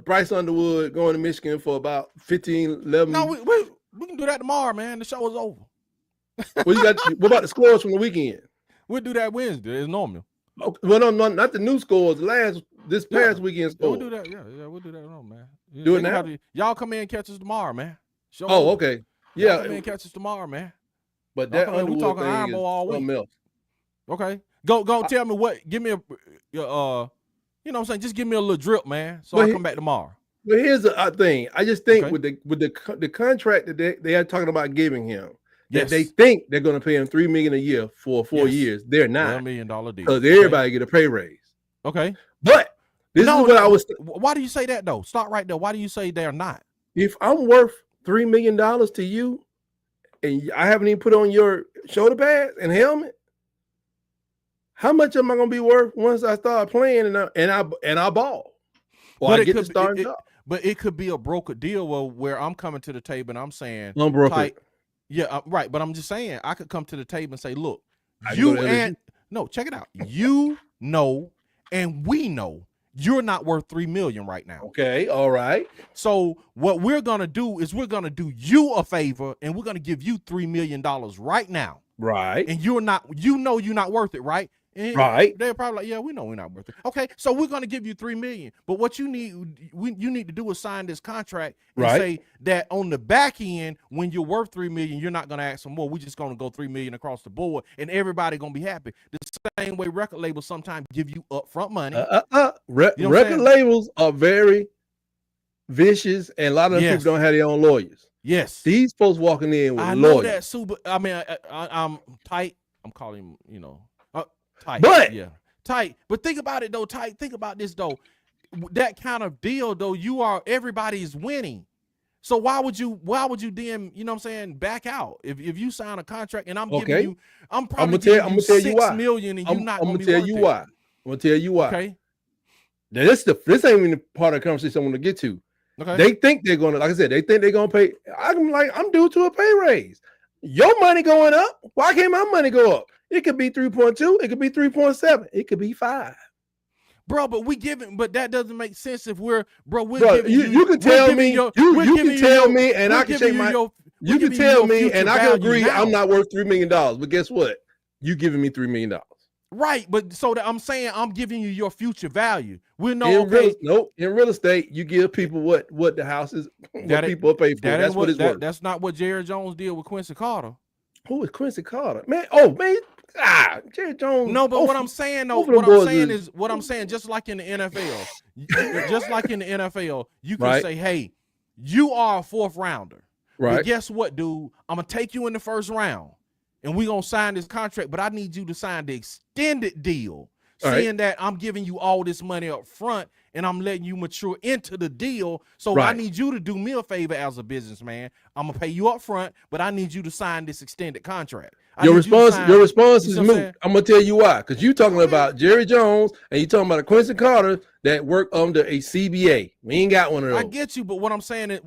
Bryce Underwood going to Michigan for about 15, 11. No, we can do that tomorrow, man. The show is over. What about the scores from the weekend? We'll do that Wednesday. It's normal. Okay. Well, no, not the new scores. This past weekend score. We'll do that. Yeah, we'll do that. No, man. Do it now. Y'all come in and catch us tomorrow, man. Show okay. Yeah, come in and catch us tomorw, man. But that we talking Iron Bowl all week. Else. Okay, go. Tell me what. Give me a you know what I'm saying. Just give me a little drip, man. So I'll come back tomorrow. But here's the thing. I just think with the contract that they are talking about giving him. That they think they're going to pay him $3 million a year for 4 years. They're not. $1 million deal. Because everybody get a pay raise. Okay. But this is what I was. Why do you say that though? Start right there. Why do you say they're not? If I'm worth $3 million to you, and I haven't even put on your shoulder pads and helmet, how much am I going to be worth once I start playing and I ball? Or I get to start job? But it could be a broker deal where I'm coming to the table and I'm saying, I'm broke. Yeah, right. But I'm just saying, I could come to the table and say, look, check it out. You know, and we know you're not worth $3 million right now. Okay, all right. So what we're gonna do is we're gonna do you a favor and we're gonna give you $3 million right now. Right. And you're not worth it, right? And right. They're probably like, yeah, we know we're not worth it. Okay, so we're gonna give you $3 million. But what you need to do is sign this contract and say that on the back end, when you're worth $3 million, you're not gonna ask for more. We're just gonna go $3 million across the board, and everybody gonna be happy. The same way record labels sometimes give you upfront money. Record labels are very vicious, and a lot of people don't have their own lawyers. Yes, these folks walking in with lawyers. I know that, Sue, but I mean, I'm tight. I'm calling him, tight. But tight. But think about it though, tight. Think about this though. That kind of deal though, everybody is winning. So why would you then, you know what I'm saying, back out? If you sign a contract and I'm giving you, I'm probably giving you $6 million and you're not gonna be worth it. I'm gonna tell you why. Okay. This ain't even part of the conversation I want to get to. Okay. They think they're gonna, like I said, they think they're gonna pay. I'm due to a pay raise. Your money going up. Why can't my money go up? It could be 3.2. It could be 3.7. It could be 5. Bro, but that doesn't make sense if we're giving you can tell me, you can tell me, and I can take you can tell me, and I can agree I'm not worth $3 million. But guess what? You giving me $3 million. Right, but so that I'm saying I'm giving you your future value. In real estate, you give people what the house is, what people pay for. That's what it's worth. That's not what Jerry Jones did with Quincy Carter. Who is Quincy Carter? Man, Jerry Jones. No, but what I'm saying though, what I'm saying, just like in the NFL, you can say, hey, you are a 4th rounder. Right. But guess what, dude? I'm gonna take you in the 1st round. And we're going to sign this contract, but I need you to sign the extended deal, saying that I'm giving you all this money up front and I'm letting you mature into the deal. So I need you to do me a favor as a businessman. I'm going to pay you up front, but I need you to sign this extended contract. Your response is moot. I'm going to tell you why. Because you're talking about Jerry Jones and you're talking about a Quincy Carter that work under a CBA. We ain't got one of those. I get you, but what I'm saying,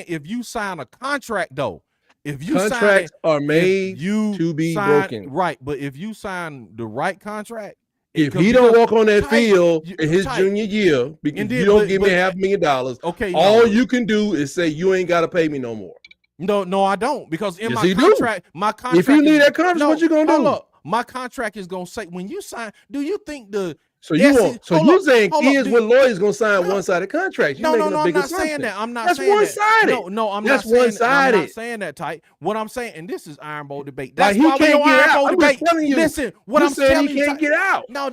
if you sign a contract, though, if you contracts are made to be broken, right? But if you sign the right contract, if he don't walk on that field in his junior year, because you don't give me $500,000, okay, all you can do is say you ain't got to pay me no more. No, I don't, because in my contract, if you need that contract, what you gonna do? Look, my contract is gonna say when you sign. Do you think the So you're saying kids with lawyers gonna sign one-sided contracts? No, I'm not saying that. I'm not saying one-sided. No, I'm that's not one-sided. I'm not saying that, Tight. What I'm saying, and this is Iron Bowl debate. That's why we don't Iron Bowl debate. Listen, what I'm telling you, he can't get out. No,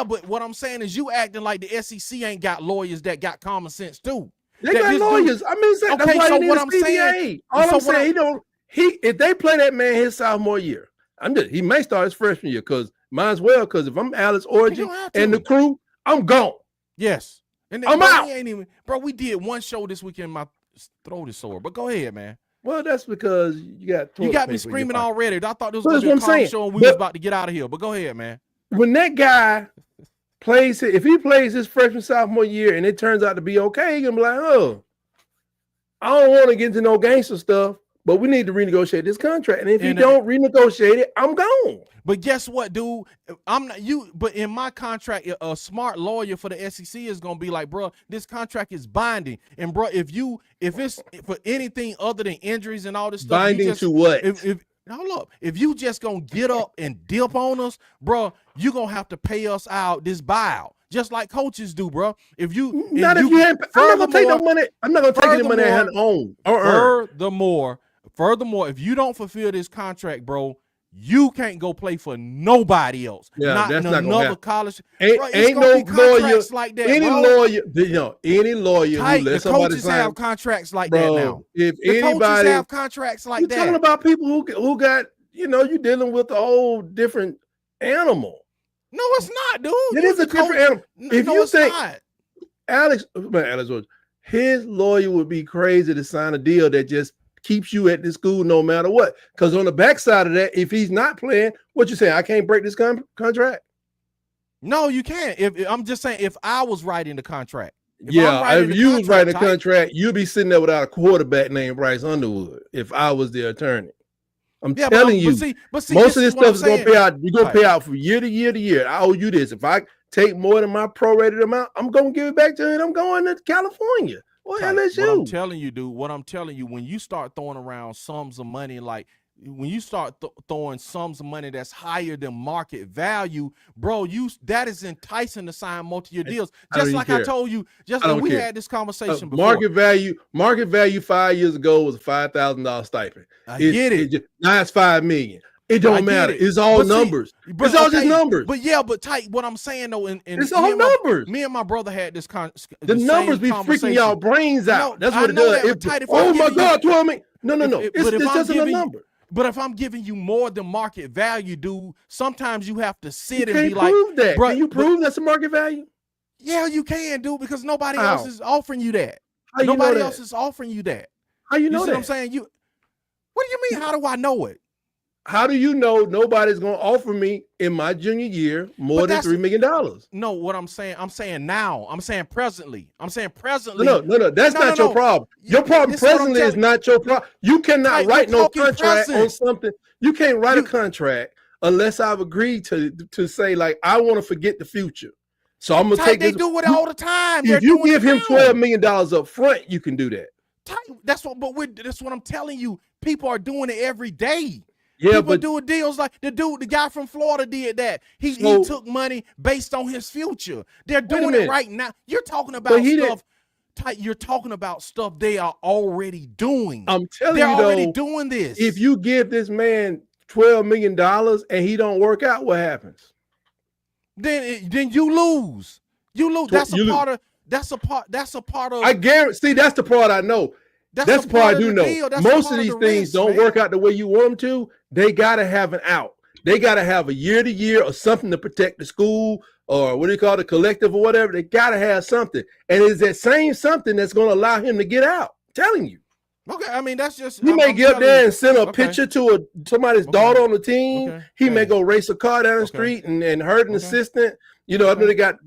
but what I'm saying is you acting like the SEC ain't got lawyers that got common sense too. They got lawyers. I mean, that's why he needs a CBA. All I'm saying, if they play that man his sophomore year, he may start his freshman year because might as well. Because if I'm Alex Orji and the crew, I'm gone. Yes. And then, I'm out. We did one show this weekend. My throat is sore. But go ahead, man. Well, that's because you got me screaming already. I thought this was going to be a calm show and we was about to get out of here. But go ahead, man. When that guy plays, if he plays his freshman sophomore year and it turns out to be okay, he can be like, oh, I don't want to get into no gangster stuff, but we need to renegotiate this contract. And if you don't renegotiate it, I'm gone. But guess what, dude? I'm not you. But in my contract, a smart lawyer for the SEC is gonna be like, bro, this contract is binding. And bro, if it's for anything other than injuries and all this stuff, binding to what? Hold up. If you just gonna get up and dip on us, bro, you gonna have to pay us out this buyout. Just like coaches do, bro. I'm not gonna take no money. I'm not gonna take any money I had on. Furthermore, if you don't fulfill this contract, bro, you can't go play for nobody else. Yeah, not that's in not another college. Ain't no lawyer like that. Any lawyer, any lawyer Tight, who lets the somebody coaches sign, have contracts like that now. If the anybody coaches have contracts like that. You're talking about people who got, you're dealing with a whole different animal. No, it's not, dude. It is a different animal. If you think Alex George, his lawyer would be crazy to sign a deal that just keeps you at the school no matter what. Because on the backside of that, if he's not playing, what you saying? I can't break this contract? No, you can't. I'm just saying, if I was writing the contract. If you was writing the contract, you'd be sitting there without a quarterback named Bryce Underwood if I was the attorney. I'm telling you, most of this stuff is going to pay out. You're going to pay out from year to year to year. I owe you this. If I take more than my prorated amount, I'm going to give it back to him. I'm going to California. What I'm telling you, dude, when you start throwing around sums of money, like when you start throwing sums of money that's higher than market value, bro, that is enticing to sign multi-year deals. Just like I told you, we had this conversation before. Market value 5 years ago was a $5,000 stipend. I get it. Now it's $5 million. It don't matter. It's all numbers. It's all just numbers. But tight. What I'm saying though, it's all numbers. Me and my brother had this the numbers be freaking y'all brains out. That's what it does. Oh my God, 12 million. No. It's just a number. But if I'm giving you more than market value, dude, sometimes you have to sit and be like, that. Bro, can you prove that's a market value? Yeah, you can, dude, because nobody else is offering you that. How nobody else is offering you that. How you know that? What I'm saying? What do you mean? How do I know it? How do you know nobody's going to offer me in my junior year more than $3 million? No, what I'm saying now. I'm saying presently. No. That's not your problem. Your problem presently is not your problem. You cannot write no contract on something. You can't write a contract unless I've agreed to say, like, I want to forget the future. So I'm gonna take this. They do it all the time. If you give him $12 million up front, you can do that. That's what I'm telling you. People are doing it every day. Yeah, people doing deals like the guy from Florida did that. He took money based on his future. They're doing it right now. You're talking about stuff. You're talking about stuff they are already doing. I'm telling you, they're already doing this. If you give this man $12 million and he don't work out, what happens? Then you lose. You lose. That's a part of. I guarantee. That's the part I know. That's the part I do know. Most of these things don't work out the way you want them to. They got to have an out. They got to have a year to year or something to protect the school or what do you call it, collective or whatever. They got to have something. And it's that same something that's going to allow him to get out. I'm telling you. Okay, I mean, that's just. He may get up there and send a picture to somebody's daughter on the team. He may go race a car down the street and hurt an assistant. I know they got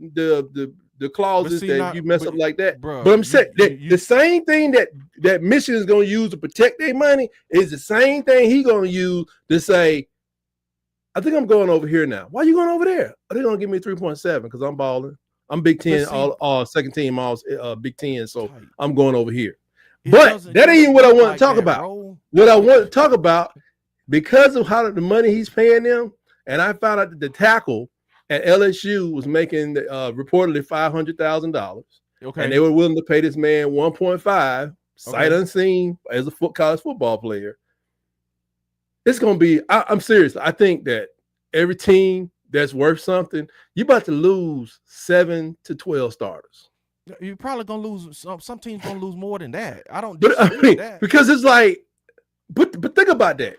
the clauses that you mess up like that. Bro, but I'm saying the same thing that Michigan is going to use to protect their money is the same thing he's going to use to say, I think I'm going over here now. Why are you going over there? Are they going to give me 3.7 because I'm balling? I'm Big Ten, all second team, all Big Ten, so I'm going over here. But that ain't what I want to talk about. What I want to talk about, because of how the money he's paying them, and I found out that the tackle at LSU was making reportedly $500,000. Okay, and they were willing to pay this man 1.5 sight unseen as a college football player. It's gonna be. I'm serious. I think that every team that's worth something, you're about to lose 7 to 12 starters. You're probably gonna lose. Some teams gonna lose more than that. I don't. That. Because it's like, but think about that.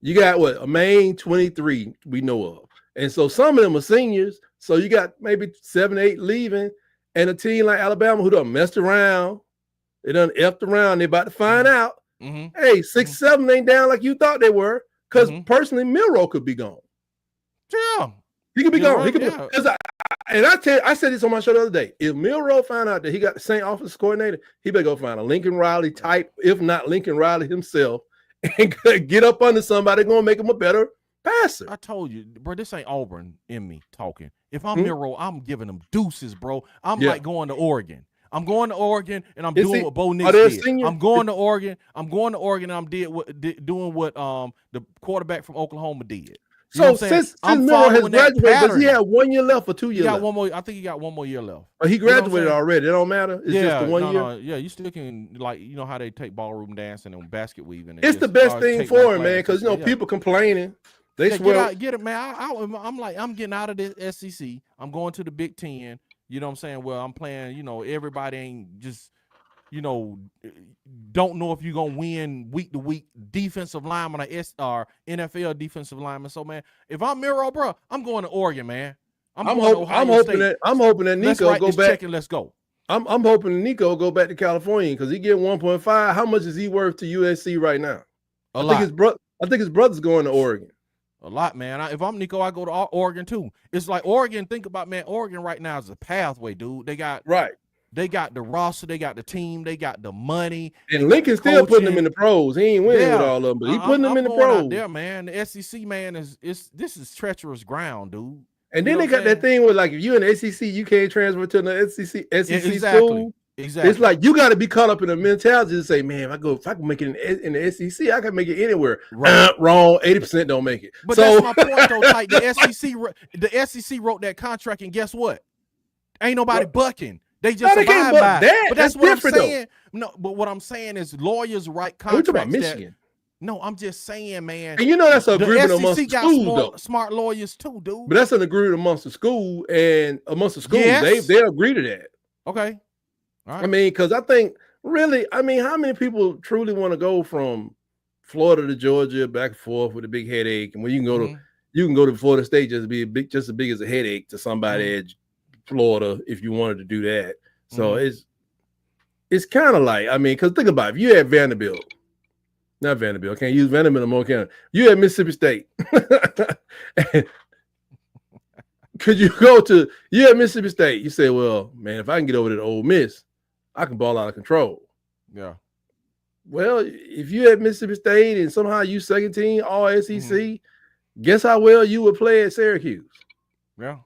You got what, a main 23 we know of. And so some of them are seniors. So you got maybe 7, 8 leaving. And a team like Alabama who done messed around, they done effed around, they about to find out. Mm-hmm. Hey, 6, 7 ain't down like you thought they were. Because personally, Milroe could be gone. Yeah. He could be gone. Because I said this on my show the other day. If Milroe found out that he got the same offensive coordinator, he better go find a Lincoln Riley type, if not Lincoln Riley himself, and get up under somebody gonna make him a better passer. I told you, bro, this ain't Auburn in me talking. If I'm Milroe, I'm giving them deuces, bro. I'm like going to Oregon. I'm going to Oregon, and I'm doing what Bo Nix did. I'm going to Oregon. And I'm doing what the quarterback from Oklahoma did. You so since Milroe has graduated, does he have 1 year left or 2 years left? Got one more. I think he got 1 more year left. Oh, he graduated already. It don't matter. It's just the 1 year. Yeah, you still can, like, you know how they take ballroom dancing and basket weaving. It's the best thing for him, man, because people complaining. They swear. Get it, man. I'm like, I'm getting out of this SEC. I'm going to the Big Ten. You know what I'm saying? Well, I'm playing, everybody ain't just, don't know if you're going to win week to week defensive lineman or NFL defensive lineman. So, man, if I'm Milroe, bro, I'm going to Oregon, man. I'm hoping that Nico go back. And let's go. I'm hoping Nico go back to California because he get 1.5. How much is he worth to USC right now? I think his brother's going to Oregon. A lot, man. If I'm Nico, I go to Oregon too. It's like Oregon. Think about, man. Oregon right now is a pathway, dude. They got the roster, they got the team, they got the money. And Lincoln's still putting them in the pros. He ain't winning with all of them, but he's putting them in the pros. There, man. The SEC, man, this is treacherous ground, dude. And then they got that thing where, like, if you're in the SEC, you can't transfer to the SEC school. Exactly. It's like you got to be caught up in the mentality to say, man, if I can make it in the SEC, I can make it anywhere. Right. Wrong. 80% don't make it. But that's my point, though. Like the SEC wrote that contract, and guess what? Ain't nobody bucking. They just abide by it. But that's what I'm saying. Though. No, but what I'm saying is lawyers write contracts. We're talking about Michigan. No, I'm just saying, man. And that's an agreement amongst the schools, though. Smart lawyers too, dude. But that's an agreement amongst the school, and amongst the schools, they agree to that. Okay. All right. I mean, because I think how many people truly want to go from Florida to Georgia back and forth with a big headache, and when you can go to Florida State just as big as a headache to somebody at Florida if you wanted to do that. So it's kind of like, because think about it, if you had Vanderbilt, not Vanderbilt, I can't use Vanderbilt no more, can I? You had Mississippi State. Could you you had Mississippi State? You say, well, man, if I can get over to Ole Miss, I can ball out of control. Yeah. Well, if you had Mississippi State and somehow you second team all SEC, guess how well you would play at Syracuse? Yeah.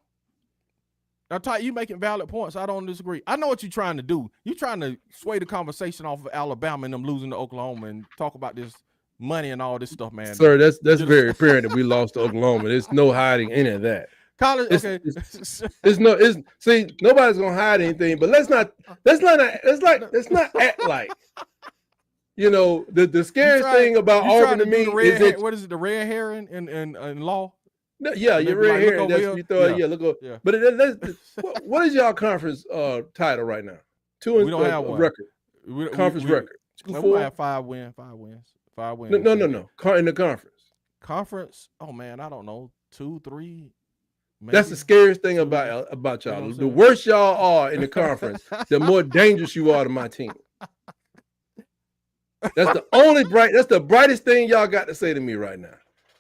Now, Ty, you making valid points. I don't disagree. I know what you're trying to do. You're trying to sway the conversation off of Alabama and them losing to Oklahoma and talk about this money and all this stuff, man. Sir, that's very apparent that we lost to Oklahoma. There's no hiding any of that. College, okay. See, nobody's gonna hide anything, but let's not act like the scariest thing about Auburn to me is that what is it, the red hair in law? No, yeah, you're red hair. That's what you thought. Yeah, look. Yeah. But what is y'all conference title right now? We don't have one record. Conference record. We have 5 wins. 5 wins. No. In the conference. Conference. Oh man, I don't know. 2, 3. Maybe. That's the scariest thing about y'all. The worse y'all are in the conference, the more dangerous you are to my team. That's the brightest thing y'all got to say to me right now.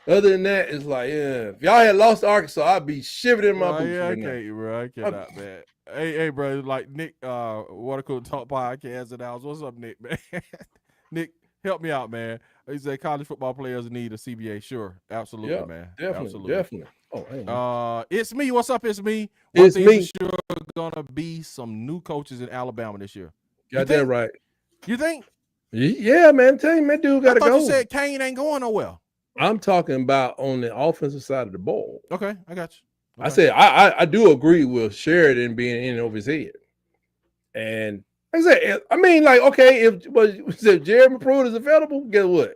Other than that, it's like, if y'all had lost to Arkansas, I'd be shivering in my boots right now. I cannot, man. Hey, bro, like Nick, Water Cooler Talk Podcast and Hours. What's up, Nick, man? Nick, help me out, man. He said college football players need a CBA. Sure, absolutely, man. Definitely. Oh, hey, it's me. What's up? It's me. It's me. Sure, gonna be some new coaches in Alabama this year. Got that right. You think? Yeah, man. Tell you, man, dude got to go. You said Kane ain't going nowhere. I'm talking about on the offensive side of the ball. Okay, I got you. Okay. I said I do agree with Sheridan being in over his head, and like I said, okay, if Jeremy Pruitt is available, guess what?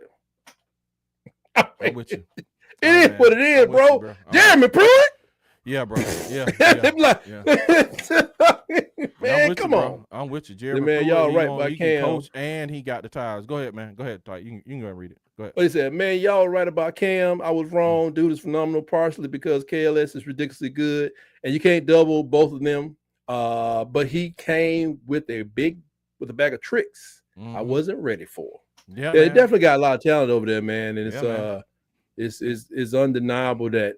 I'm with you. It is what it is, bro. Jeremy Pruitt. Yeah, bro. Yeah. Man, come on. I'm with you, Jeremy. Man, y'all right about Cam. Coach, and he got the ties. Go ahead, man. Go ahead, Ty. You can go and read it. Go ahead. He said, man, y'all right about Cam. I was wrong. Dude is phenomenal, partially because KLS is ridiculously good, and you can't double both of them. But he came with a bag of tricks I wasn't ready for. Yeah, they definitely got a lot of talent over there, man. And it's undeniable that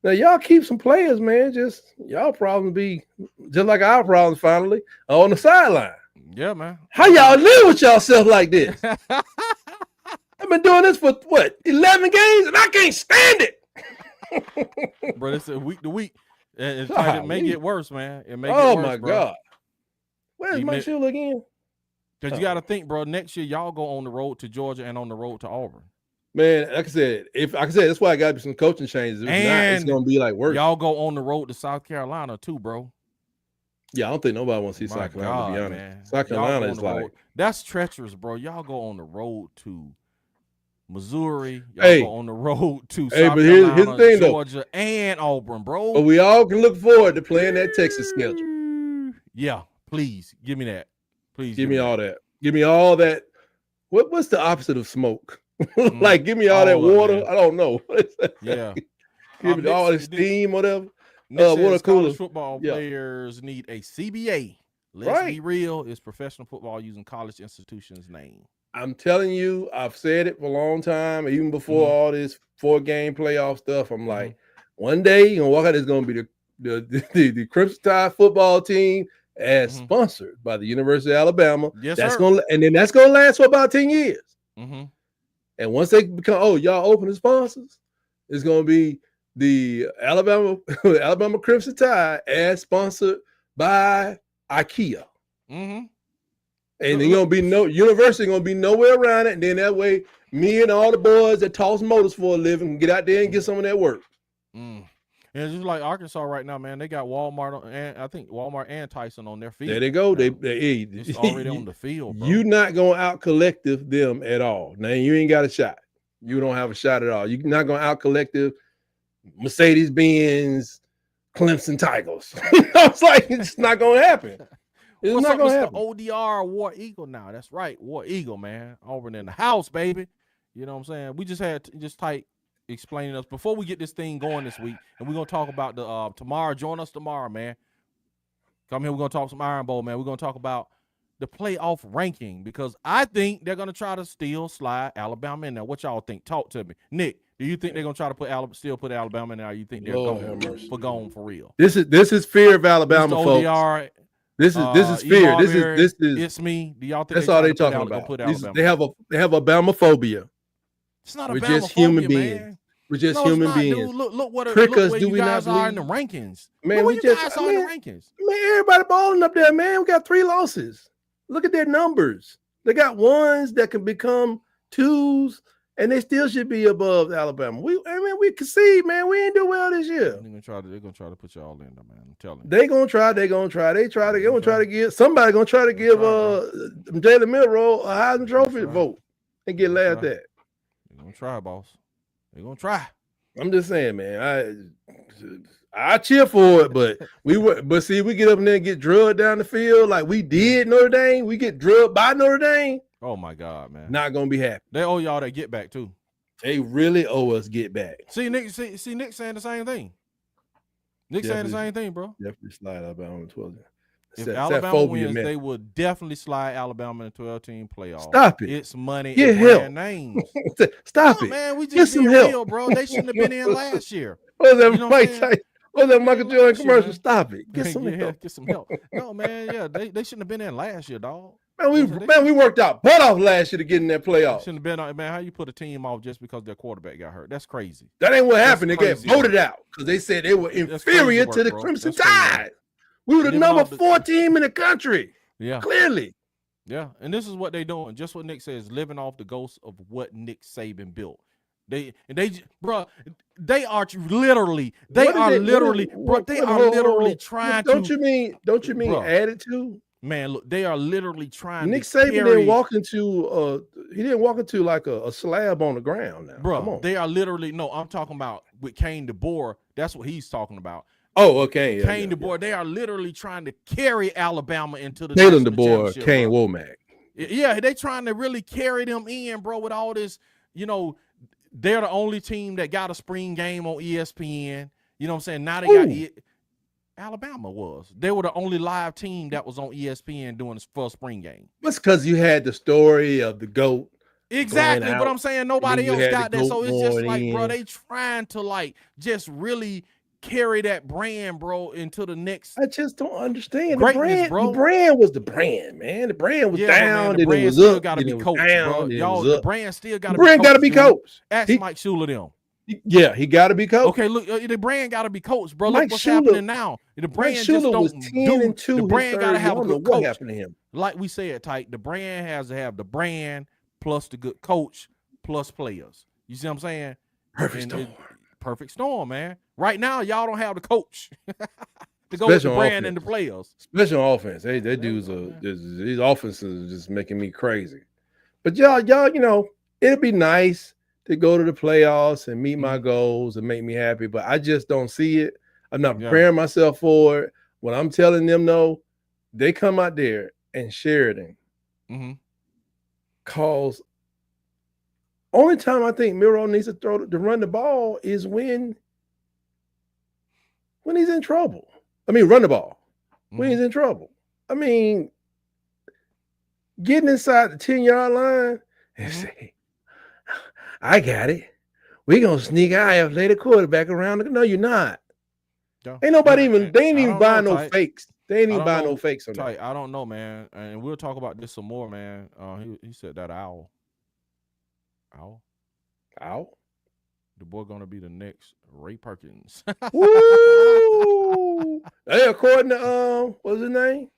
Now y'all keep some players, man. Just y'all problems be just like our problems finally on the sideline. Yeah, man. How y'all live with yourself like this? I've been doing this for what 11 games and I can't stand it. Bro, it's a week to week. It may get worse, man. It may get worse, my bro. God. Where's my shoe again? Because you got to think, bro, next year y'all go on the road to Georgia and on the road to Auburn. Man, like I said, that's why I got to be some coaching changes. If not, it's going to be like worse. Y'all go on the road to South Carolina too, bro. Yeah, I don't think nobody wants to see South Carolina, to be honest. Man. South Carolina is like... That's treacherous, bro. Y'all go on the road to Missouri. Y'all go on the road to South Carolina, here's the thing, Georgia, and Auburn, bro. But we all can look forward to playing that Texas schedule. Yeah, please, give me that. Please give me all that. Give me all that. What's the opposite of smoke? Like, give me all that water. I don't know. Yeah. Give me all the steam, whatever. Water cooler. Football players need a CBA. Let's be real. It's professional football using college institutions' name. I'm telling you, I've said it for a long time, even before all this 4-game playoff stuff. I'm like, one day you're gonna walk out. It's gonna be the Crimson Tide football team as sponsored by the University of Alabama. Yes, that's sir. That's gonna last for about 10 years. And once they become, y'all open the sponsors, it's gonna be the Alabama Crimson Tide as sponsored by IKEA. And there's gonna be university gonna be nowhere around it. And then that way, me and all the boys that toss motors for a living can get out there and get some of that work. And it's just like Arkansas right now, man. They got Walmart and I think Walmart and Tyson on their field. There they go. It's already on the field, bro. You're not gonna out collective them at all. Now you ain't got a shot. You don't have a shot at all. You're not gonna out collective Mercedes-Benz, Clemson Tigers. It's like it's not gonna happen. It's not gonna happen. The ODR War Eagle now. That's right, War Eagle, man. Auburn in the house, baby. You know what I'm saying? We just had just type explaining us before we get this thing going this week, and we're gonna talk about the tomorrow. Join us tomorrow, man. Come here, we're gonna talk some Iron Bowl, man. We're gonna talk about the playoff ranking because I think they're gonna try to still slide Alabama in there. What y'all think? Talk to me, Nick. Do you think they're gonna try to put Alabama in there? Or you think they're going for real? This is fear of Alabama, folks. ODR, this is fear. This is it's me. Do y'all think that's all they're talking about? They have Alabama phobia. It's not We're just human beings. Man. We're just human beings. Dude. Look where you guys are in the rankings. Man, look where you guys are in the rankings. Man, everybody balling up there, man. We got 3 losses. Look at their numbers. They got ones that can become 2s, and they still should be above Alabama. We concede, man. We ain't do well this year. They're gonna try to put y'all in there, man. I'm telling you. They're gonna try to give somebody gonna try to give Jalen Milroe a Heisman Trophy vote and get laughed at. They're gonna try, boss. They're gonna try. I'm just saying, man. I cheer for it, but we get up in there and get drugged down the field like we did Notre Dame. We get drugged by Notre Dame. Oh my God, man! Not gonna be happy. They owe y'all that get back too. They really owe us get back. See Nick saying the same thing. Nick saying the same thing, bro. Definitely slide Alabama in 12. If Alabama wins, they would definitely slide Alabama in 12-team playoff. Stop it. It's money and brand names. Stop it. Man, we just being real, bro. They shouldn't have been in last year. What was that Michael Jordan commercial? Stop it. Get some help. Get some help. No, man. Yeah, they shouldn't have been in last year, dog. Man, we worked out butt off last year to get in that playoff. Shouldn't have been on. Man, how you put a team off just because their quarterback got hurt? That's crazy. That ain't what happened. They got voted out because they said they were inferior to the Crimson Tide. We were the number 4 team in the country. Yeah. Clearly. Yeah. And this is what they're doing. Just what Nick says, living off the ghost of what Nick Saban built. They are literally trying to. Don't you mean added to? Man, look, they are literally trying. Nick Saban didn't walk into like a slab on the ground now. Bro, they are literally I'm talking about with Kane DeBoer. That's what he's talking about. Oh, okay. Kane DeBoer, they are literally trying to carry Alabama into the Kalen DeBoer, Kane Womack. Yeah, they trying to really carry them in, bro, with all this, they're the only team that got a spring game on ESPN. You know what I'm saying? Now they got Alabama was. They were the only live team that was on ESPN doing this first spring game. That's because you had the story of the GOAT. Exactly, but I'm saying nobody else got that. So it's just like, bro, they trying to just really carry that brand, bro, into the next. I just don't understand greatness, the brand. Bro. The brand was the brand, man. The brand was down, then it was up, gotta then be it was coached, down, bro. then it Y'all, was the up. brand still got to The brand got to be coached. Ask Mike Shula them. Yeah, he got to be coached. Okay, look, the brand got to be coached, bro. Mike Look what's Shula, happening now. The brand Mike just Shula don't was 10-2. The brand got to have a good coach. What happened to him? Like we said, Tyke, the brand has to have the brand plus the good coach plus players. You see what I'm saying? Perfect storm, man. Right now, y'all don't have the coach to go with the brand and the players. Especially on offense. They dudes these offenses are just making me crazy. But y'all, you know, it'd be nice to go to the playoffs and meet my goals and make me happy, but I just don't see it. I'm not preparing myself for it. When I'm telling them no, they come out there and Sheridan calls. Only time I think Miro needs to run the ball is when he's in trouble. I mean, run the ball when he's in trouble. I mean, getting inside the 10-yard line and say, I got it. We're going to sneak IF, lay the quarterback around. No, you're not. Ain't nobody even, they ain't even buying no fakes. They ain't even buying no fakes on that. I don't know, man. And we'll talk about this some more, man. He said that owl. The boy gonna be the next Ray Perkins. Woo! Hey, according to what's his name?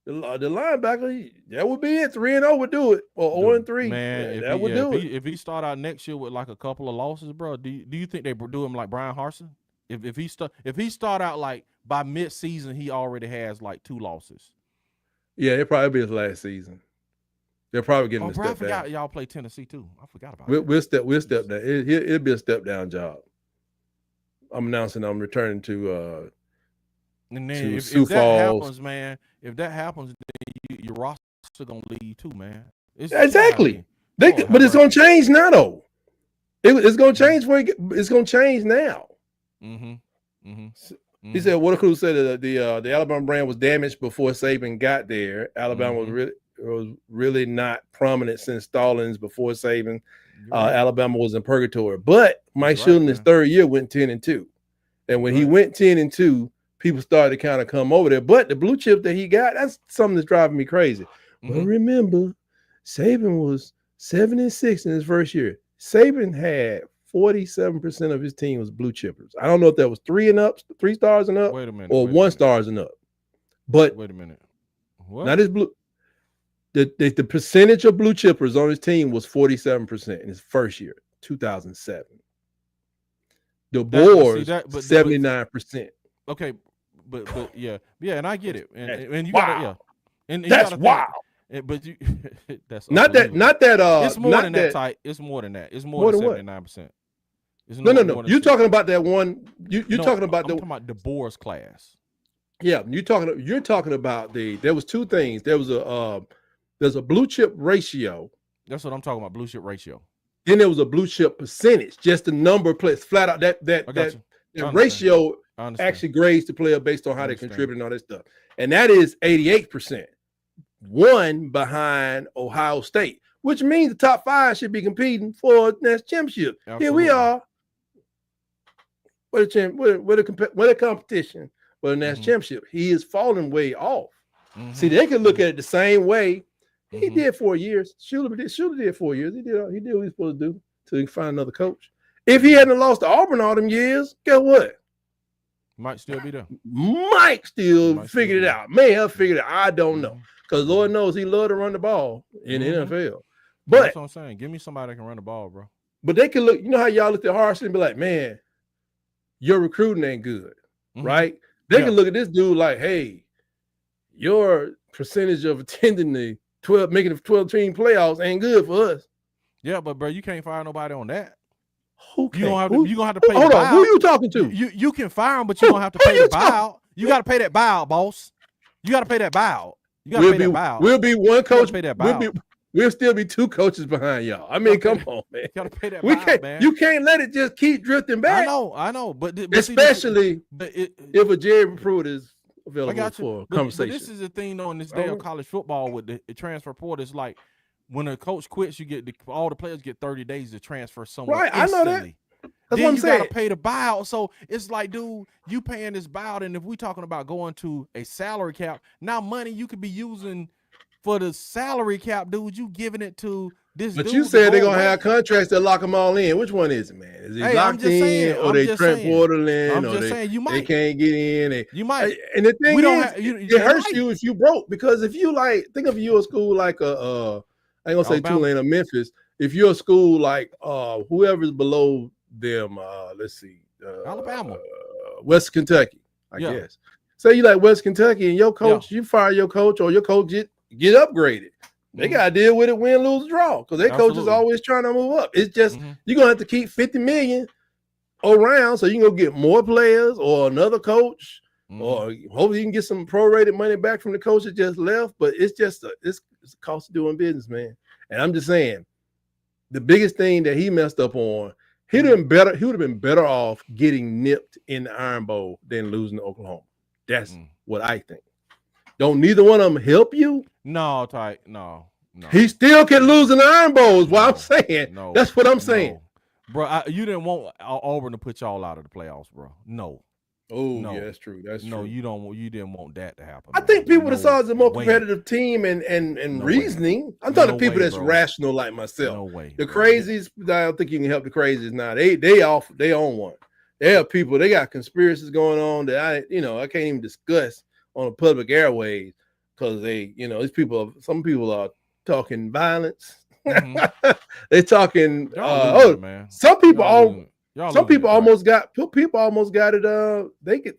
The linebacker, that would be it. 3-0 would do it, or 0-3. Man, that would do it. If he start out next year with like a couple of losses, bro, do you think they do him like Brian Harsin? If he start out like by mid-season, he already has like 2 losses. Yeah, it'll probably be his last season. They're probably getting a step down. I forgot y'all play Tennessee too. I forgot about it. We'll step down. It'll be a step down job. I'm announcing I'm returning to and then if that happens, man, then your roster gonna leave too, man. Exactly. But it's gonna change now, though. It's gonna change it's gonna change now. He said, "What Cruz said that the Alabama brand was damaged before Saban got there. Alabama was really not prominent since Stallings before Saban. Alabama was in purgatory, but Mike Shula in his third year went 10-2, and when he went 10-2, people started to kind of come over there. But the blue chip that he got, that's something that's driving me crazy. Well, remember, Saban was 7-6 in his first year. Saban had 47% of his team was blue chippers. I don't know if that was 3 stars and up, or 1 stars and up. But wait a minute, what? Not his blue. The percentage of blue chippers on his team was 47% in his first year, 2007. The board 79%. Okay, but yeah, and I get it, and you wow. and that's wild. But you, that's not that. It's more than that. Type. It's more than that. It's more than 79%. No. You're talking about that one. You're talking about I'm talking about the Boers class. Yeah, you're talking about there was 2 things. There's a blue chip ratio. That's what I'm talking about. Blue chip ratio. Then there was a blue chip percentage, just the number of players flat out. That ratio actually grades the player based on how they contribute and all that stuff. And that is 88%. 1 behind Ohio State, which means the top 5 should be competing for the national championship. Absolutely. Here we are. What a competition for the national championship. He is falling way off. See, they can look at it the same way. He did 4 years. Shula did 4 years. He did what he was supposed to do till he find another coach. If he hadn't lost to Auburn all them years, guess what? Might still be there. Might still figure it out. May have figured it out. I don't know. Because Lord knows he loved to run the ball in the NFL. But that's what I'm saying. Give me somebody that can run the ball, bro. But they can look, you know how y'all look at Harsin and be like, man, your recruiting ain't good, right? They can look at this dude like, hey, your percentage of attending making the 12-team playoffs ain't good for us. Yeah, but bro, you can't fire nobody on that. Who can? You're gonna have to pay hold the on, buyout. who you talking to? You can fire him, but you're gonna have to pay the buyout. You gotta pay that buyout, boss. You gotta pay that buyout. You gotta pay that buyout. We'll be one coach. Pay that buyout. We'll still be 2 coaches behind y'all. I mean, come on, man. You gotta pay that buyout, man. You can't let it just keep drifting back. I know, but especially if a Jerry Pruitt is available for conversation. But this is the thing, though, in this day of college football with the transfer portal. It's like when a coach quits, you get all the players get 30 days to transfer somewhere. Right, instantly. I know that. That's then what I'm you saying. Gotta pay the buyout. So it's like, dude, you paying this buyout, and if we talking about going to a salary cap, now money you could be using for the salary cap, dude, you giving it to this but dude. You said they're gonna have contracts that lock them all in. Which one is it, man? Is he locked in, or they transported in, or they can't get in? You might. And the thing is, it hurts you if you broke, because if you like, think of you a school like I ain't gonna say Tulane or Memphis. If you're a school like whoever's below them, let's see, Alabama, West Kentucky, I guess. Say you like West Kentucky, and your coach, you fire your coach, or your coach get upgraded. They got to deal with it, win, lose, draw, because their coach is always trying to move up. It's just you're gonna have to keep $50 million around so you can go get more players or another coach, or hopefully you can get some prorated money back from the coach that just left. But it's just it's a cost of doing business, man. And I'm just saying, the biggest thing that he messed up on, he would have been better off getting nipped in the Iron Bowl than losing to Oklahoma. That's what I think. Don't neither one of them help you? No, Ty. No. He still can lose in the Iron Bowl, is what I'm saying. No, that's what I'm saying. Bro, you didn't want Auburn to put y'all out of the playoffs, bro. No. Oh, no. Yeah, that's true. That's true. No, you didn't want that to happen. I think people that saw it as a more competitive team and reasoning. I'm talking to people that's rational like myself. No way. The crazies, I don't think you can help the crazies now. They own one. They have people, they got conspiracies going on that I can't even discuss on the public airways, because these people, some people are talking violence. They're talking man. Some people almost got it.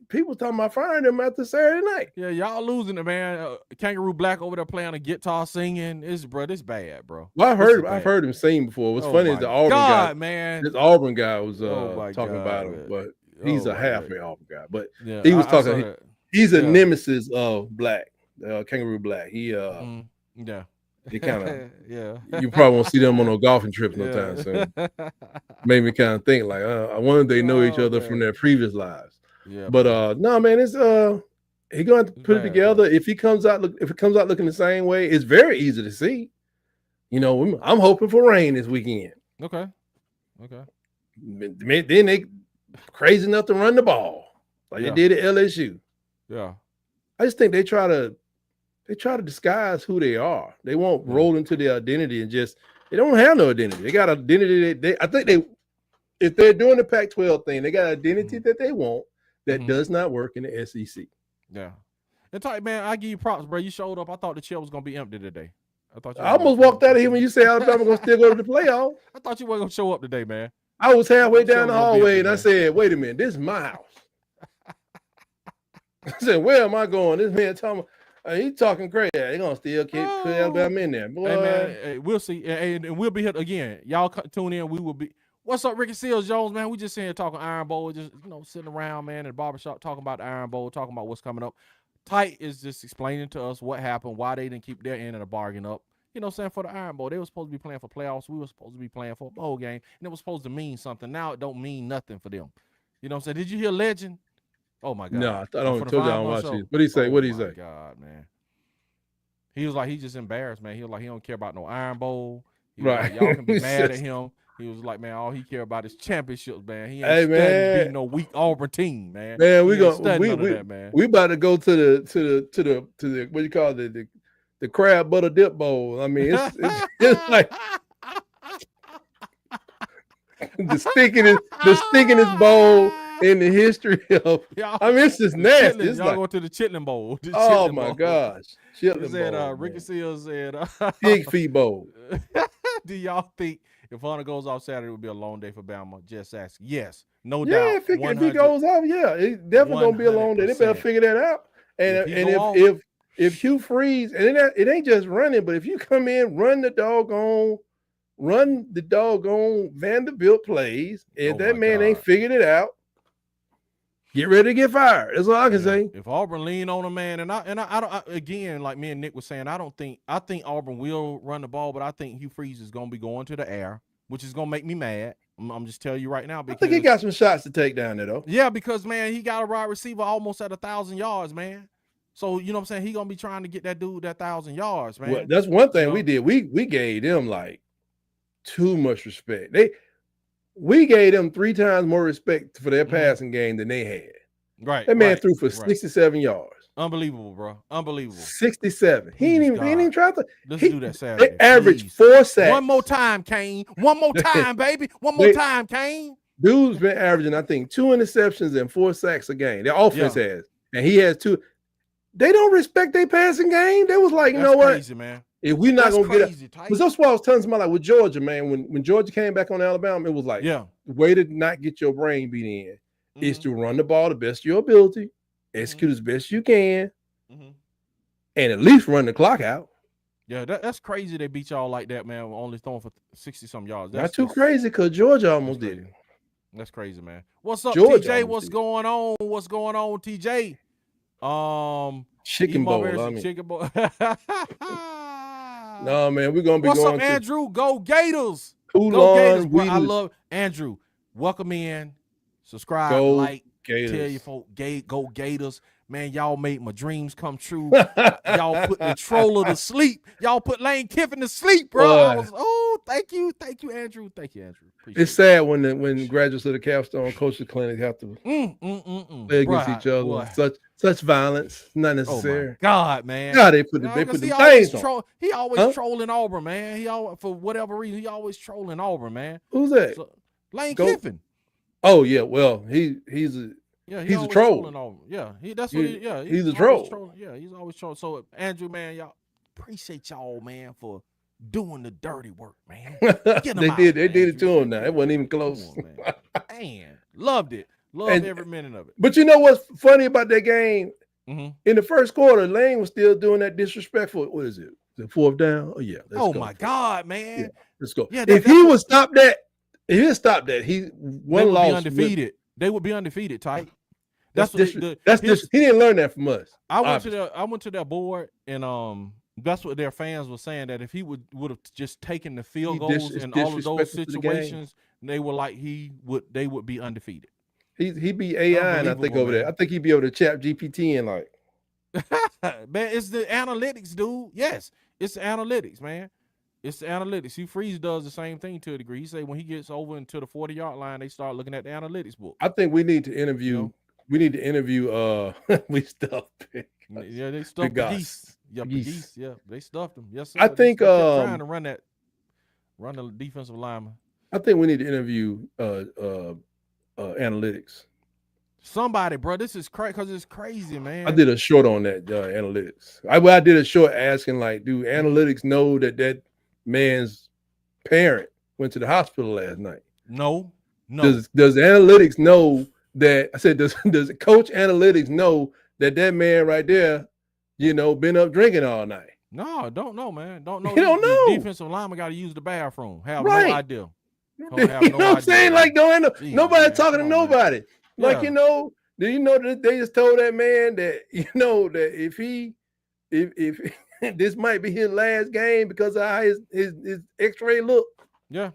People talking about firing them after Saturday night. Yeah, y'all losing it, man. Kangaroo Black over there playing a guitar singing. This bad, bro. Well, I've heard him sing before. What's funny is the Auburn guy, man. This Auburn guy was talking about him, but he's a halfway Auburn guy. But he was talking. He's a nemesis of Black, Kangaroo Black. He They kind of, you probably won't see them on no golfing trips no time soon. Made me kind of think like, I wonder if they know each other from their previous lives. Yeah, but no, man, it's he going to put it together. If it comes out looking the same way, it's very easy to see. I'm hoping for rain this weekend. Okay. Then they crazy enough to run the ball like they did at LSU. Yeah, I just think they try to disguise who they are. They won't roll into their identity and they don't have no identity. They got identity. If they're doing the Pac-12 thing, they got identity that they want that does not work in the SEC. Yeah. And Ty, man, I give you props, bro. You showed up. I thought the chair was gonna be empty today. I almost walked out of here when you said Alabama gonna still go to the playoffs. I thought you weren't gonna show up today, man. I was halfway down the hallway and I said, "Wait a minute, this is my house." I said, "Where am I going?" This man talking. He's talking crazy. They're gonna still put Alabama in there. Boy. Hey, man, we'll see, and we'll be here again. Y'all tune in. We will be. What's up, Ricky Seals Jones, man? We just sitting here talking Iron Bowl, just sitting around, man, in the barbershop talking about the Iron Bowl, talking about what's coming up. Tight is just explaining to us what happened, why they didn't keep their end of the bargain up. Saying for the Iron Bowl, they were supposed to be playing for playoffs. We were supposed to be playing for a bowl game, and it was supposed to mean something. Now it don't mean nothing for them. You know what I'm saying? Did you hear Legend? Oh my God! No, I told you I don't watch it. What did he say? What did he say? God, man. He was like, he's just embarrassed, man. He was like, he don't care about no Iron Bowl. Right. Like, y'all can be mad at him. He was like, man, all he care about is championships, man. He ain't studying no weak Auburn team, man. Man, we about to go to the what you call it, the crab butter dip bowl. I mean, it's like the stickingest bowl in the history of. I mean, it's just nasty. It's y'all go to the Chitlin Bowl. Oh my gosh, Chitlin Bowl. Ricky Seals said, Pig feet bowl. Do y'all think if Hunter goes off Saturday, it would be a long day for Bama? Just ask. Yes, no doubt. If he goes off, it definitely gonna be a long day. They better figure that out. And if Hugh Freeze, and it ain't just running, but if you come in, run the doggone Vanderbilt plays, and that man ain't figured it out, get ready to get fired. That's all I can say. If Auburn lean on a man, and I again, like me and Nick was saying, I think Auburn will run the ball, but I think Hugh Freeze is gonna be going to the air, which is gonna make me mad. I'm just telling you right now. Because, I think he got some shots to take down there, though. Yeah, because man, he got a wide receiver almost at 1,000 yards, man. So you know what I'm saying? He gonna be trying to get that dude that 1,000 yards, man. Well, that's one thing we did. We gave them like too much respect. we gave them 3 times more respect for their passing game than they had. Right. That man threw for 67 yards. Unbelievable, bro. Unbelievable. 67. He ain't even try to. Let's do that Saturday. They averaged 4 sacks. One more time, Kane. One more time, baby. One more time, Kane. Dude's been averaging, I think, 2 interceptions and 4 sacks a game. Their offense has. And he has 2. They don't respect their passing game. They was like, you know what? Crazy, man. If we're not going to get it. Because that's why I was telling somebody, like with Georgia, man, when Georgia came back on Alabama, it was like, the way to not get your brain beat in is to run the ball the best of your ability, execute as best you can, and at least run the clock out. Yeah, that's crazy they beat y'all like that, man, only throwing for 60-some yards. That's not too crazy because Georgia almost did it. That's crazy, man. What's up, Georgia, TJ? What's going on? What's going on, TJ? Chicken bowl. Chicken bowl. No, man, we're gonna be What's going. What's up, Andrew? Go Gators! Go Gators, bro. I love Andrew. Welcome in. Subscribe, like, Gators. Tell your folk, go Gators. Man, y'all made my dreams come true. Y'all put the troller to sleep. Y'all put Lane Kiffin to sleep, bro. Thank you, Andrew. Thank you, Andrew. Appreciate it's sad when graduates of the Capstone Coaches Clinic have to play against each other. Boy. Such violence, not necessary. Oh God, man. God, they put the things on. He always trolling Auburn, man. He always, for whatever reason, he always trolling Auburn, man. Who's that? Lane Kiffin. Oh yeah, well he's a troll. Yeah, he's a troll. Yeah, he's always trolling. So Andrew, man, y'all appreciate y'all, man, for doing the dirty work, man. They did it to him now. It wasn't even close. Man, loved it. Loved every minute of it. But you know what's funny about that game? In the first quarter, Lane was still doing that disrespectful. What is it? The 4th down? Oh yeah. My God, man. Yeah, let's go. Yeah, if he would stop that, he one loss. Be undefeated. They would be undefeated, Tyke. That's he didn't learn that from us. I went to their board, and that's what their fans were saying, that if he would have just taken the field goals in all of those situations, they were like they would be undefeated. He be AI, and I think over there. I think he'd be able to chat GPT and like. Man, it's the analytics, dude. Yes, it's the analytics, man. It's the analytics. Hugh Freeze does the same thing to a degree. He say when he gets over into the 40-yard line, they start looking at the analytics book. I think we need to interview. We need to interview. We stuffed Pig. Yeah, they stuffed the geese. Yeah, geese. Yeah, they stuffed them. Yes, sir. I think trying to run the defensive lineman. I think we need to interview analytics. Somebody, bro, this is crazy because it's crazy, man. I did a short on that analytics. I did a short asking, like, do analytics know that man's parent went to the hospital last night? No. Does analytics know that? I said, does Coach Analytics know that man right there, been up drinking all night? No, don't know, man. Don't know. You don't know. The defensive lineman got to use the bathroom. Have no idea. You know what I'm saying? Like, nobody talking to nobody. Like, do you know that they just told that man that, that if this might be his last game because of how his x-ray look. Yeah.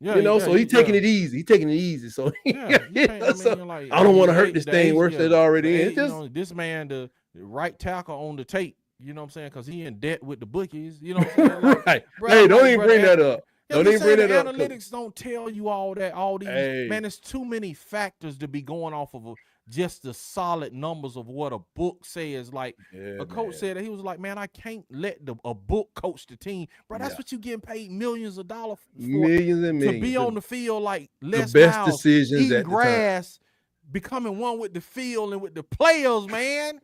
So he's taking it easy. He's taking it easy. So, I don't want to hurt this thing worse than it already is. This man, the right tackle on the tape, you know what I'm saying? Because he in debt with the bookies. You know what I'm saying? Like, right. Hey, don't even bring that up. Don't even bring that up. Analytics don't tell you all that. All these man, it's too many factors to be going off of just the solid numbers of what a book says. Like a coach said that he was like, man, I can't let a book coach the team, bro. That's what you getting paid millions of dollars for. Millions and millions to be on the field, like Les the best Miles, decisions eating at grass, becoming one with the field and with the players, man.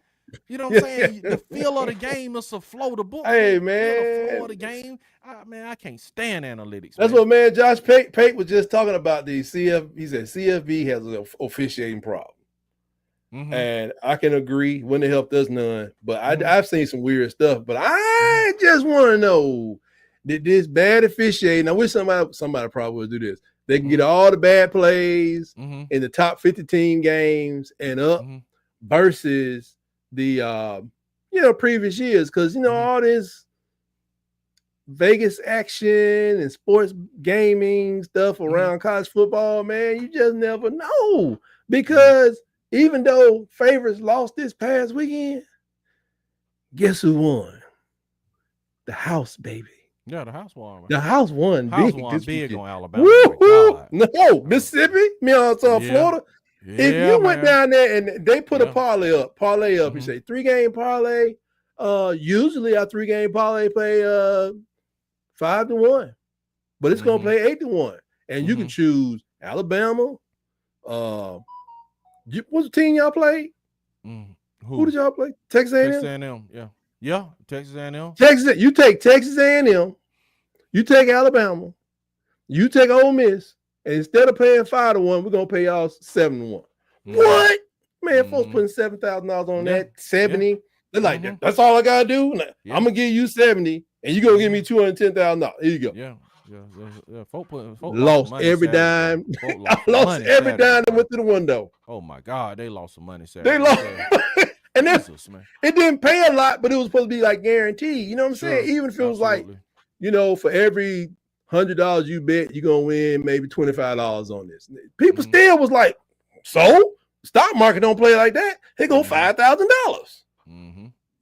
You know what I'm saying? The feel of the game is to flow the book. Hey, man. The flow of the game. I can't stand analytics. That's what, man. Josh Pate was just talking about the CF. He said CFB has an officiating problem. And I can agree. Wouldn't have helped us none. But I've seen some weird stuff. But I just want to know, did this bad officiating? I wish somebody probably would do this. They can get all the bad plays in the top 50 team games and up versus the previous years, because all this Vegas action and sports gaming stuff around college football, man, you just never know. Because even though favorites lost this past weekend, guess who won? The house, baby. Yeah, the house won. The house won big on Alabama. No, Mississippi, Florida. Yeah, if you went down there and they put a parlay up, you say 3-game parlay. Usually our 3-game parlay play 5-1, but it's gonna play 8-1, and you can choose Alabama. What's the team y'all played? Who did y'all play? Texas A&M. Texas A&M. Yeah, Texas A&M. You take Texas A&M. You take Alabama. You take Ole Miss. And instead of paying 5-1, we're gonna pay y'all 7-1. What? Man, folks putting $7,000 on that 70. They're like, that's all I gotta do. I'm gonna give you 70, and you're gonna give me $210,000. Here you go. Yeah. Folk lost every dime. Lost every dime that went through the window. Oh my God, they lost some money Saturday. They lost, and then it didn't pay a lot, but it was supposed to be like guaranteed. You know what I'm saying? Even if it was like, for every $100 you bet, you're gonna win maybe $25 on this. People still was like, so stock market don't play like that. They go $5,000.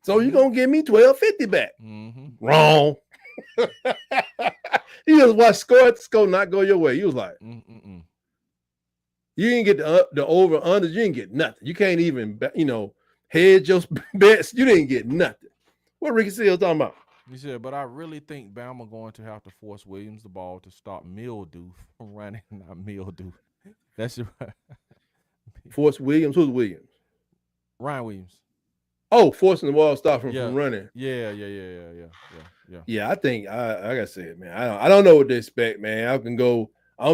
So you're gonna give me $1,250 back. Wrong. You just watch score not go your way. You was like, you didn't get the over under. You didn't get nothing. You can't even hedge your bets. You didn't get nothing. What Ricky Seals talking about? He said, but I really think Bama going to have to force Williams the ball to stop mildew from running. Not mildew. That's right. Force Williams. Who's Williams? Ryan Williams. Oh, forcing the ball to stop from running. Yeah. Yeah, I think like I said, man, I don't know what to expect, man. I'm gonna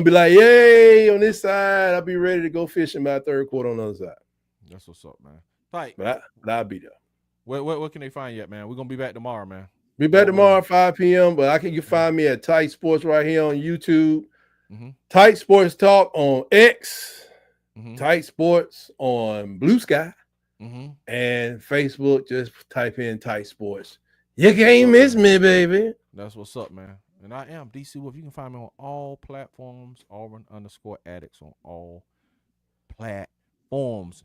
be like, yay, on this side. I'll be ready to go fishing by third quarter on the other side. That's what's up, man. Tight. But I'll be there. What can they find yet, man? We're gonna be back tomorrow, man. Be back tomorrow at 5 p.m. But you can find me at Tight Sports right here on YouTube. Tight Sports Talk on X. Tight Sports on Blue Sky. And Facebook. Just type in Tight Sports. You can't miss me, baby. That's what's up, man. And I am DC Wolf. You can find me on all platforms. Auburn_addicts on all platforms.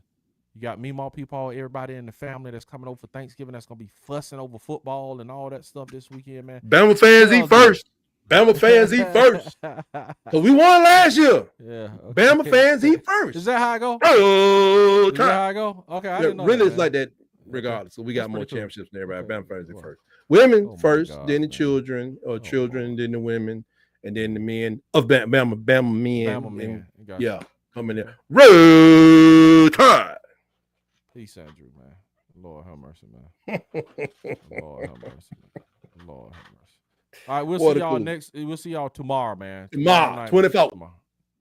You got me, my people, everybody in the family that's coming over for Thanksgiving that's going to be fussing over football and all that stuff this weekend, man. Bama fans eat first. Bama fans eat first. Because we won last year. Yeah. Okay. Bama fans eat first. Is that how I go? Oh, is that how I go? Okay. I didn't know really, that, it's like that regardless. So we got more championships than everybody. Bama fans eat first. Women first, then the children, then the women, and then the men of Bama men. Bama men. Yeah. Coming in. Road Tide. Peace, Andrew, man. Lord have mercy, man. Lord have mercy. Lord have mercy. All right, we'll see y'all next. We'll see y'all tomorrow, man. Tomorrow, 24.